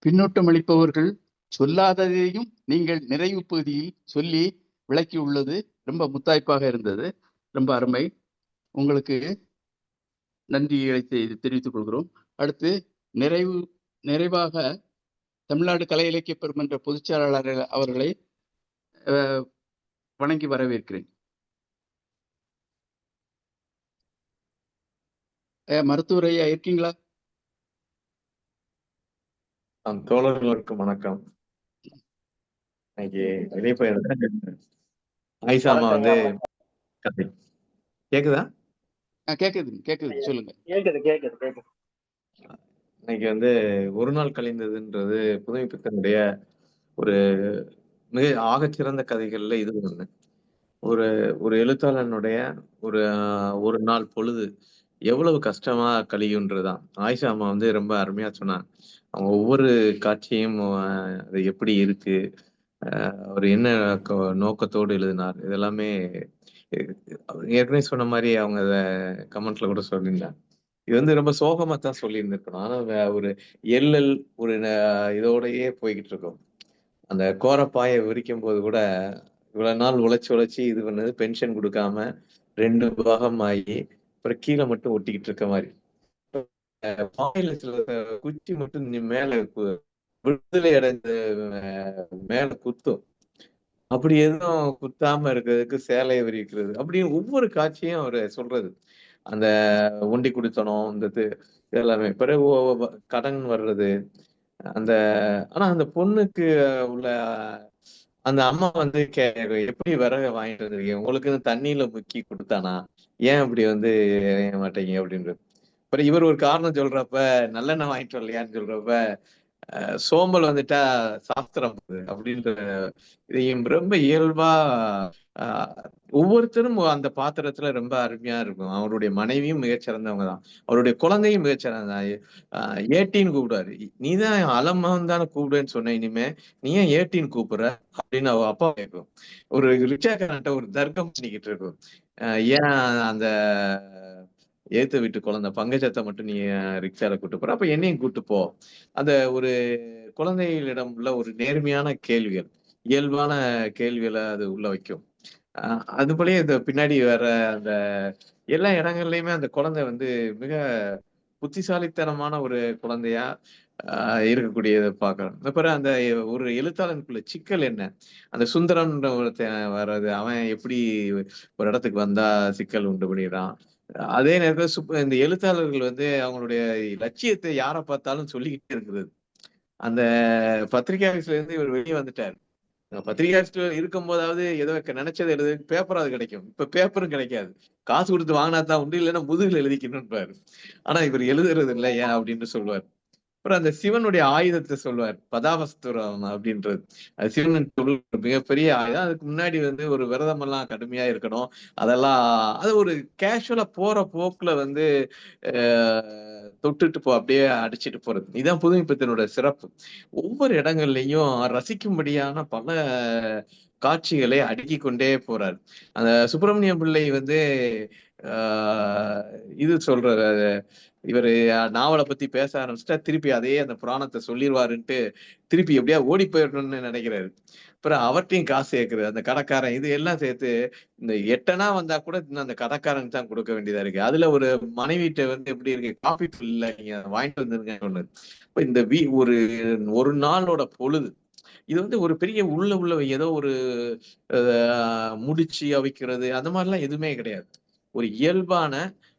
பின்னூட்டம் அளிப்பவர்கள் சொல்லாததையும் நீங்கள் நிறைவு பகுதியில் சொல்லி விளக்கி உள்ளது ரொம்ப முத்தாய்ப்பாக இருந்தது. ரொம்ப அருமை. உங்களுக்கு நன்றிகளை தெரிவித்துக் கொள்கிறோம். அடுத்து நிறைவாக தமிழ்நாடு கலை இலக்கிய பெருமன்ற பொதுச் செயலாளர் அவர்களை வணங்கி வரவேற்கிறேன். மருத்துவர் ஐயா இருக்கீங்களா? தோழர்களுக்கு வணக்கம். இன்னைக்கு இடைப்பெயர் ஆயிஷாமா வந்து கதை கேக்குதா? கேக்குது சொல்லுங்க. கேக்குது. இன்னைக்கு வந்து ஒரு நாள் கழிந்ததுன்றது புதுமை பித்தனுடைய ஒரு மிக ஆகச்சிறந்த கதைகள்ல இது ஒண்ணு. ஒரு எழுத்தாளனுடைய ஒரு நாள் பொழுது எவ்வளவு கஷ்டமா கழியுன்றதுதான். ஆயிஷா அம்மா வந்து ரொம்ப அருமையா சொன்னாங்க. அவங்க ஒவ்வொரு காட்சியும் அது எப்படி இருக்கு, அவர் என்ன நோக்கத்தோடு எழுதினார், இதெல்லாமே ஏற்கனவே சொன்ன மாதிரி அவங்க அத கமெண்ட்ல கூட சொல்லியிருந்தாங்க. இது வந்து ரொம்ப சோகமா தான் சொல்லியிருந்திருக்கணும். ஆனா ஒரு எள்ளல் ஒரு இதோடயே போய்கிட்டு இருக்கோம். அந்த கோரப்பாயை விரிக்கும் போது கூட இவ்வளவு நாள் உழைச்சி இது பண்ணது பென்ஷன் கொடுக்காம 2 பாகம் ஆகி அப்புறம் கீழே மட்டும் ஒட்டிக்கிட்டு இருக்க மாதிரி பாயில சில குச்சி மட்டும் மேல விடுதலை அடைஞ்ச மேல குத்தும். அப்படி எதுவும் குத்தாம இருக்கிறதுக்கு சேலையை விரிக்கிறது அப்படின்னு ஒவ்வொரு காட்சியும் அவரு சொல்றது. அந்த ஒண்டி குடித்தனம் இந்த எல்லாமே பிறகு கடன் வர்றது ஆனா அந்த பொண்ணுக்கு உள்ள அந்த அம்மா வந்து எப்படி விறக வாங்கிட்டு வந்திருக்கீங்க, உங்களுக்கு தண்ணியில முக்கி கொடுத்தானா, ஏன் இப்படி வந்து மாட்டீங்க அப்படின்றது. அப்புறம் இவர் ஒரு காரணம் சொல்றப்ப நல்லெண்ணெய் வாங்கிட்டு வரலையான்னு சொல்றப்ப சோம்பல் வந்துட்டா சாஸ்திரம் அப்படின்ற இதையும் ரொம்ப இயல்பா ஒவ்வொருத்தரும் அந்த பாத்திரத்துல ரொம்ப அருமையா இருக்கும். அவருடைய மனைவியும் மிகச்சிறந்தவங்க தான், அவருடைய குழந்தையும் மிகச்சிறந்த ஏட்டின்னு கூப்பிடுவாரு. நீதான் அலம்மான் தானே கூப்பிடுன்னு சொன்ன, இனிமே நீ ஏன் ஏட்டின்னு கூப்பிடுற அப்படின்னு அவ அப்பா கேட்கும். ஒரு ரிக்ஷாக்காரன்ட்ட ஒரு தர்க்கம் பண்ணிக்கிட்டு இருக்கும். ஏன் அந்த ஏத்த வீட்டு குழந்தை பங்கஜத்தை மட்டும் நீ ரிக்ஷால கூட்டு போற, அப்ப என்னையும் கூட்டு போ. அந்த ஒரு குழந்தைகளிடம் உள்ள ஒரு நேர்மையான கேள்விகள், இயல்பான கேள்விகளை அது உள்ள வைக்கும். அது போலயே இந்த பின்னாடி வர அந்த எல்லா இடங்கள்லயுமே அந்த குழந்தை வந்து மிக புத்திசாலித்தனமான ஒரு குழந்தையா இருக்கக்கூடியதை பார்க்கிறோம். அப்புறம் அந்த ஒரு எழுத்தாளனுக்குள்ள சிக்கல் என்ன, அந்த சுந்தரம்ன்ற ஒருத்தன் வர்றது, அவன் எப்படி ஒரு இடத்துக்கு வந்தா சிக்கல் உண்டு பண்ணிடுறான். அதே நேரத்துல இந்த எழுத்தாளர்கள் வந்து அவங்களுடைய லட்சியத்தை யாரை பார்த்தாலும் சொல்லிக்கிட்டே இருக்கிறது. அந்த பத்திரிகை ஆபீஸ்ல இருந்து இவர் வெளியே வந்துட்டார். பத்திரிகை இருக்கும் போதாவது ஏதோ நினைச்சது எழுது பேப்பர் அது கிடைக்கும். இப்ப பேப்பரும் கிடைக்காது. காசு கொடுத்து வாங்கினா தான் உண்டு, இல்லைன்னா முதுகுல எழுதிக்கணும்பாரு. ஆனா இவர் எழுதுறது இல்லை ஏன் அப்படின்னு சொல்லுவார். அப்புறம் அந்த சிவனுடைய ஆயுதத்தை சொல்லுவார், பதாவஸ்துரம் அப்படின்றது. அது சிவன் மிகப்பெரிய ஆயுதம். அதுக்கு முன்னாடி ஒரு விரதம் எல்லாம் கடுமையா இருக்கணும். அதெல்லாம் அது ஒரு கேஷுவலா போற போக்குல தொட்டுட்டு அப்படியே அடிச்சுட்டு போறது. இதுதான் புதுமைப்பித்தனோட சிறப்பு. ஒவ்வொரு இடங்கள்லயும் ரசிக்கும்படியான பல காட்சிகளை அடுக்கி கொண்டே போறார். அந்த சுப்பிரமணிய பிள்ளை இது சொல்றாரு, இவரு நாவலை பத்தி பேச ஆரம்பிச்சுட்டா திருப்பி அதே அந்த புராணத்தை சொல்லிடுவாருன்ட்டு திருப்பி எப்படியா ஓடி போயிடணும்னு நினைக்கிறாரு. அப்புறம் அவர்ட்டையும் காசு சேர்க்கிறது, அந்த கடைக்காரன் இது எல்லாம் சேர்த்து இந்த 8 வந்தா கூட இன்னும் அந்த கடைக்காரனுக்கு தான் கொடுக்க வேண்டியதா இருக்கு. அதுல ஒரு மனைவிட்ட எப்படி இருக்கு, காபி இல்ல, நீங்க வாங்கிட்டு வந்துருங்க ஒண்ணு. இப்ப இந்த ஒரு நாளோட பொழுது இது ஒரு பெரிய உள்ள ஏதோ ஒரு முடிச்சு அவிக்கிறது அந்த மாதிரிலாம் எதுவுமே கிடையாது. ஒரு இயல்பான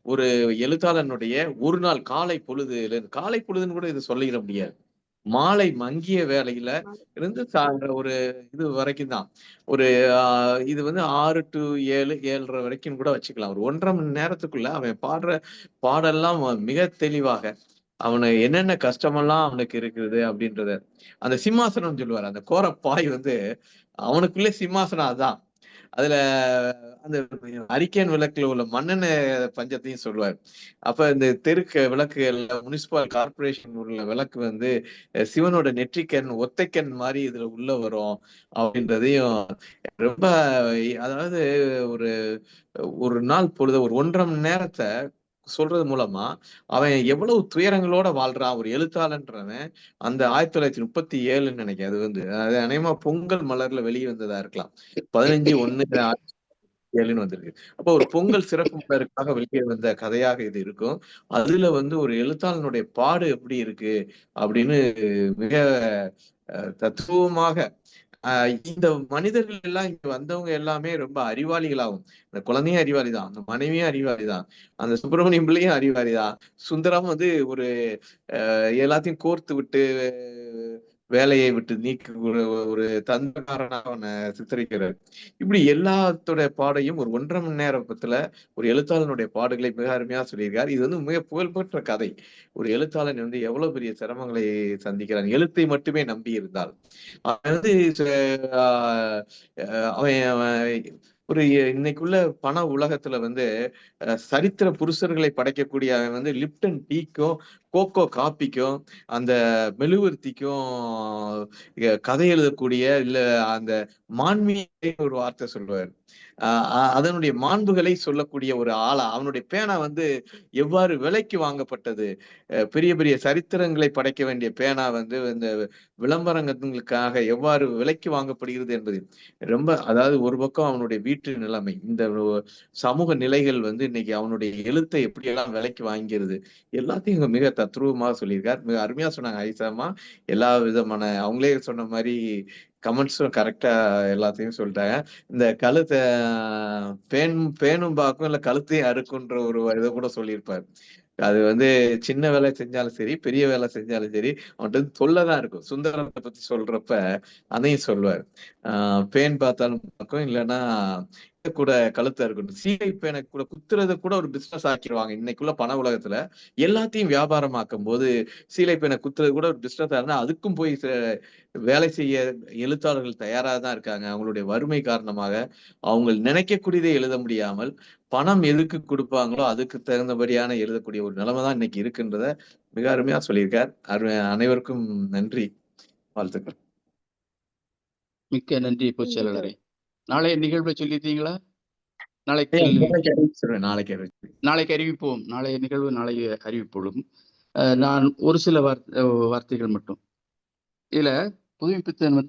ஒரு எழுத்தாளனுடைய ஒரு நாள் காலை பொழுதுன்னு கூட இது சொல்லிட முடியாது. மாலை மங்கிய வேலையில இருந்து ஒரு இது வரைக்கும் தான். ஒரு இது 6 to 7, 7:30 வரைக்கும் கூட வச்சுக்கலாம். ஒரு 1.5 மணி நேரத்துக்குள்ள அவன் பாடுற பாடெல்லாம் மிக தெளிவாக அவனை என்னென்ன கஷ்டமெல்லாம் அவனுக்கு இருக்குது அப்படின்றத அந்த சிம்மாசனம் சொல்லுவார். அந்த கோரப்பாய் அவனுக்குள்ளே சிம்மாசனம் அதான். அதுல அந்த அரிக்கேன் விளக்குல உள்ள மண்ணெண்ணெய் பஞ்சத்தையும் சொல்லுவார். அப்ப இந்த தெருக்கு விளக்கு முனிசிபல் கார்பரேஷன் உள்ள விளக்கு சிவனோட நெற்றிக்கண் ஒத்தைக்கண் மாதிரி இதுல உள்ள வரும் அப்படின்றதையும் ரொம்ப, அதாவது ஒரு ஒரு நாள் பொழுது ஒரு 1.5 மணி நேரத்தை சொல்றது மூலமா அவன் எவ்வளவு துயரங்களோட வாழ்றான் ஒரு எழுத்தாளன்றவன். அந்த 1937 நினைக்கிறேன். அது அநேகமா பொங்கல் மலர்ல வெளியே வந்ததா இருக்கலாம். 15/1/1907 வந்திருக்கு. அப்போ ஒரு பொங்கல் சிறப்பு மலருக்காக வெளியே வந்த கதையாக இது இருக்கும். அதுல ஒரு எழுத்தாளனுடைய பாடு எப்படி இருக்கு அப்படின்னு மிக தத்துவமாக இந்த மனிதர்கள் எல்லாம் இங்க வந்தவங்க எல்லாமே ரொம்ப அறிவாளிகளாகும். அந்த குழந்தையும் அறிவாளிதான், அந்த மனைவியும் அறிவாளிதான், அந்த சுப்பிரமணியம் பிள்ளையும் அறிவாளிதான். சுந்தரம் ஒரு எல்லாத்தையும் கோர்த்து விட்டு வேலையை விட்டு நீக்க ஒரு தந்தக்காரனாக அவனை சித்தரிக்கிறார். இப்படி எல்லாத்தோட பாடையும் ஒரு 1.5 மணி நேரத்துல ஒரு எழுத்தாளனுடைய பாடுகளை மிக அருமையா சொல்லியிருக்கார். இது மிக புகழ்பெற்ற கதை. ஒரு எழுத்தாளன் எவ்வளவு பெரிய சிரமங்களை சந்திக்கிறான் எழுத்தை மட்டுமே நம்பி இருந்தால். அவன் இன்னைக்குள்ள பண உலகத்துல சரித்திர புருஷர்களை படைக்கக்கூடிய அவன் லிப்டன் டீக்கும் கோகோ காப்பிக்கும் அந்த மெழுகுவர்த்திக்கும் கதை எழுதக்கூடிய இல்ல அந்த மான்மீக ஒரு வார்த்தை சொல்லுவார். அதனுடைய மாண்புகளை சொல்லக்கூடிய ஒரு ஆளா அவனுடைய பேனா எவ்வாறு விலைக்கு வாங்கப்பட்டது, பெரிய பெரிய சரித்திரங்களை படைக்க வேண்டிய பேனா இந்த விளம்பரங்களுக்காக எவ்வாறு விலைக்கு வாங்கப்படுகிறது என்பது ரொம்ப, அதாவது ஒரு பக்கம் அவனுடைய வீட்டு நிலைமை, இந்த சமூக நிலைகள் இன்னைக்கு அவனுடைய எழுத்தை எப்படியெல்லாம் விலைக்கு வாங்கிறது எல்லாத்தையும் மிக தத்ரூபமாக சொல்லியிருக்கார். மிக அருமையா சொன்னாங்க ஐசாமா. எல்லா விதமான அவங்களே சொன்ன மாதிரி கமெண்ட்ஸும் கரெக்டா எல்லாத்தையும் சொல்லிட்டாங்க. இந்த கழுத்தை பேனும் பாக்கும் இல்ல கழுத்தையும் அறுக்குன்ற ஒரு இதை கூட சொல்லியிருப்பாரு. அது சின்ன வேலை செஞ்சாலும் சரி, பெரிய வேலை செஞ்சாலும் சரி, அவன்கிட்ட சொல்லதான் இருக்கும். சுந்தரத்தை பத்தி சொல்றப்ப அதையும் சொல்லுவார். பேன் பார்த்தாலும் பார்க்கும், இல்லைன்னா கூட கழுத்தா இருக்கணும். சீலை பேனை கூட குத்துறதை கூட ஒரு பிசினஸ் ஆக்கிடுவாங்க. இன்னைக்குள்ள பண உலகத்துல எல்லாத்தையும் வியாபாரமாக்கும் போது சீலை பேனை குத்துறது கூட ஒரு பிசினஸ் இருந்தா அதுக்கும் போய் வேலை செய்ய எழுத்தாளர்கள் தயாராக தான் இருக்காங்க. அவங்களுடைய வறுமை காரணமாக அவங்க நினைக்கக்கூடியதை எழுத முடியாமல் பணம் எதுக்கு கொடுப்பாங்களோ அதுக்கு தகுந்தபடியான எழுதக்கூடிய ஒரு நிலைமை தான் இன்னைக்கு இருக்குன்றத மிக அருமையா சொல்லியிருக்கார். அனைவருக்கும் நன்றி, வாழ்த்துக்கள். மிக்க நன்றி பொதுச்செயலாளரே. நாளைய நிகழ்வை சொல்லிட்டீங்களா? நாளைக்கு அறிவிப்போம். நாளைய நிகழ்வு நாளைய அறிவிப்போம். நான் ஒரு சில வார்த்தைகள் மட்டும். இதுல புதுமைப்பித்தன்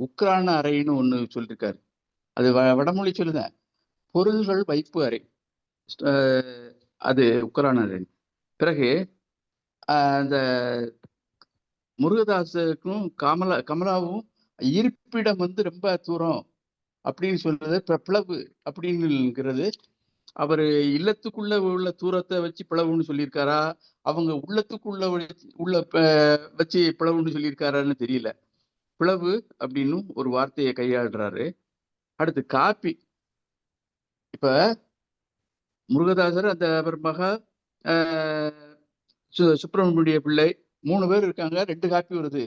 உக்ரான அறைன்னு ஒண்ணு சொல்லியிருக்காரு. அது வடமொழி சொல்லுங்க, பொருள்கள் வைப்பு அறை, அது உக்ரான அறை. பிறகு அந்த முருகதாஸுக்கும் கமலாவும் இருப்பிடம் ரொம்ப தூரம் அப்படின்னு சொல்றது பிளவு அப்படின்னுங்கிறது. அவரு இல்லத்துக்குள்ள உள்ள தூரத்தை வச்சு பிளவுன்னு சொல்லியிருக்காரா, அவங்க உள்ளத்துக்குள்ள வச்சு பிளவுன்னு சொல்லியிருக்காரான்னு தெரியல. பிளவு அப்படின்னு ஒரு வார்த்தையை கையாளுறாரு. அடுத்து காப்பி. இப்ப முருகதாசர், அந்த அவர் மகா சுப்பிரமணிய பிள்ளை 3 பேர் இருக்காங்க. 2 காப்பி வருது.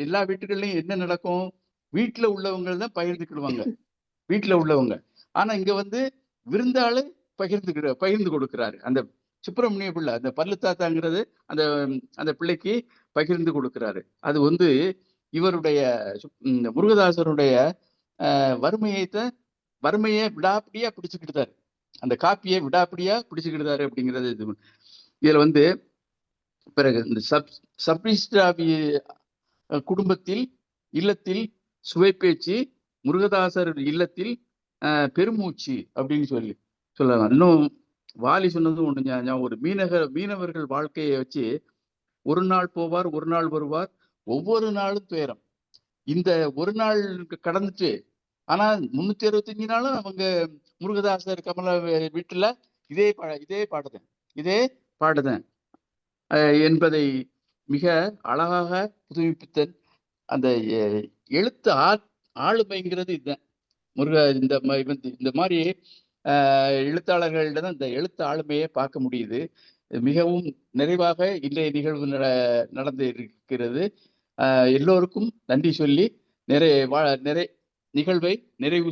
எல்லா வீட்டுகள்லையும் என்ன நடக்கும்? வீட்டுல உள்ளவங்க தான் பகிர்ந்துக்கிடுவாங்க, வீட்டுல உள்ளவங்க. ஆனா இங்க வந்து விருந்தாளு பகிர்ந்து கொடுக்கிறாரு. அந்த சுப்பிரமணிய பிள்ளை, அந்த பல்லு தாத்தாங்கிறது அந்த அந்த பிள்ளைக்கு பகிர்ந்து கொடுக்கிறாரு. அது வந்து இவருடைய இந்த முருகதாசருடைய வறுமையை விடாப்பிடியா பிடிச்சுக்கிட்டாரு. அந்த காப்பியை விடாப்பிடியா பிடிச்சுக்கிட்டாரு அப்படிங்கிறது இதுல வந்து பிறகு இந்த சப்ரிஸ்டாவி குடும்பத்தில் இல்லத்தில் சுவைப்பேச்சு, முருகதாசர் இல்லத்தில் பெருமூச்சு அப்படின்னு சொல்லலாம். இன்னும் வாலி சொன்னது ஒண்ணு, ஒரு மீனவர்கள் வாழ்க்கையை வச்சு ஒரு நாள் போவார், ஒரு நாள் வருவார், ஒவ்வொரு நாளும் துயரம். இந்த ஒரு நாள் கடந்துட்டு ஆனா 365 நாளும் அவங்க முருகதாசர் கமலா வீட்டுல இதே பாடுதேன் என்பதை மிக அழகாக புதுமைப்பித்தன் அந்த எழுத்து ஆளுமைங்கிறது இதுதான். இந்த மாதிரி எழுத்தாளர்களிடம் இந்த எழுத்து ஆளுமையை பார்க்க முடியுது. மிகவும் நிறைவாக இன்றைய நிகழ்வு நடந்து இருக்கிறது. எல்லோருக்கும் நன்றி சொல்லி நிகழ்வை நிறைவு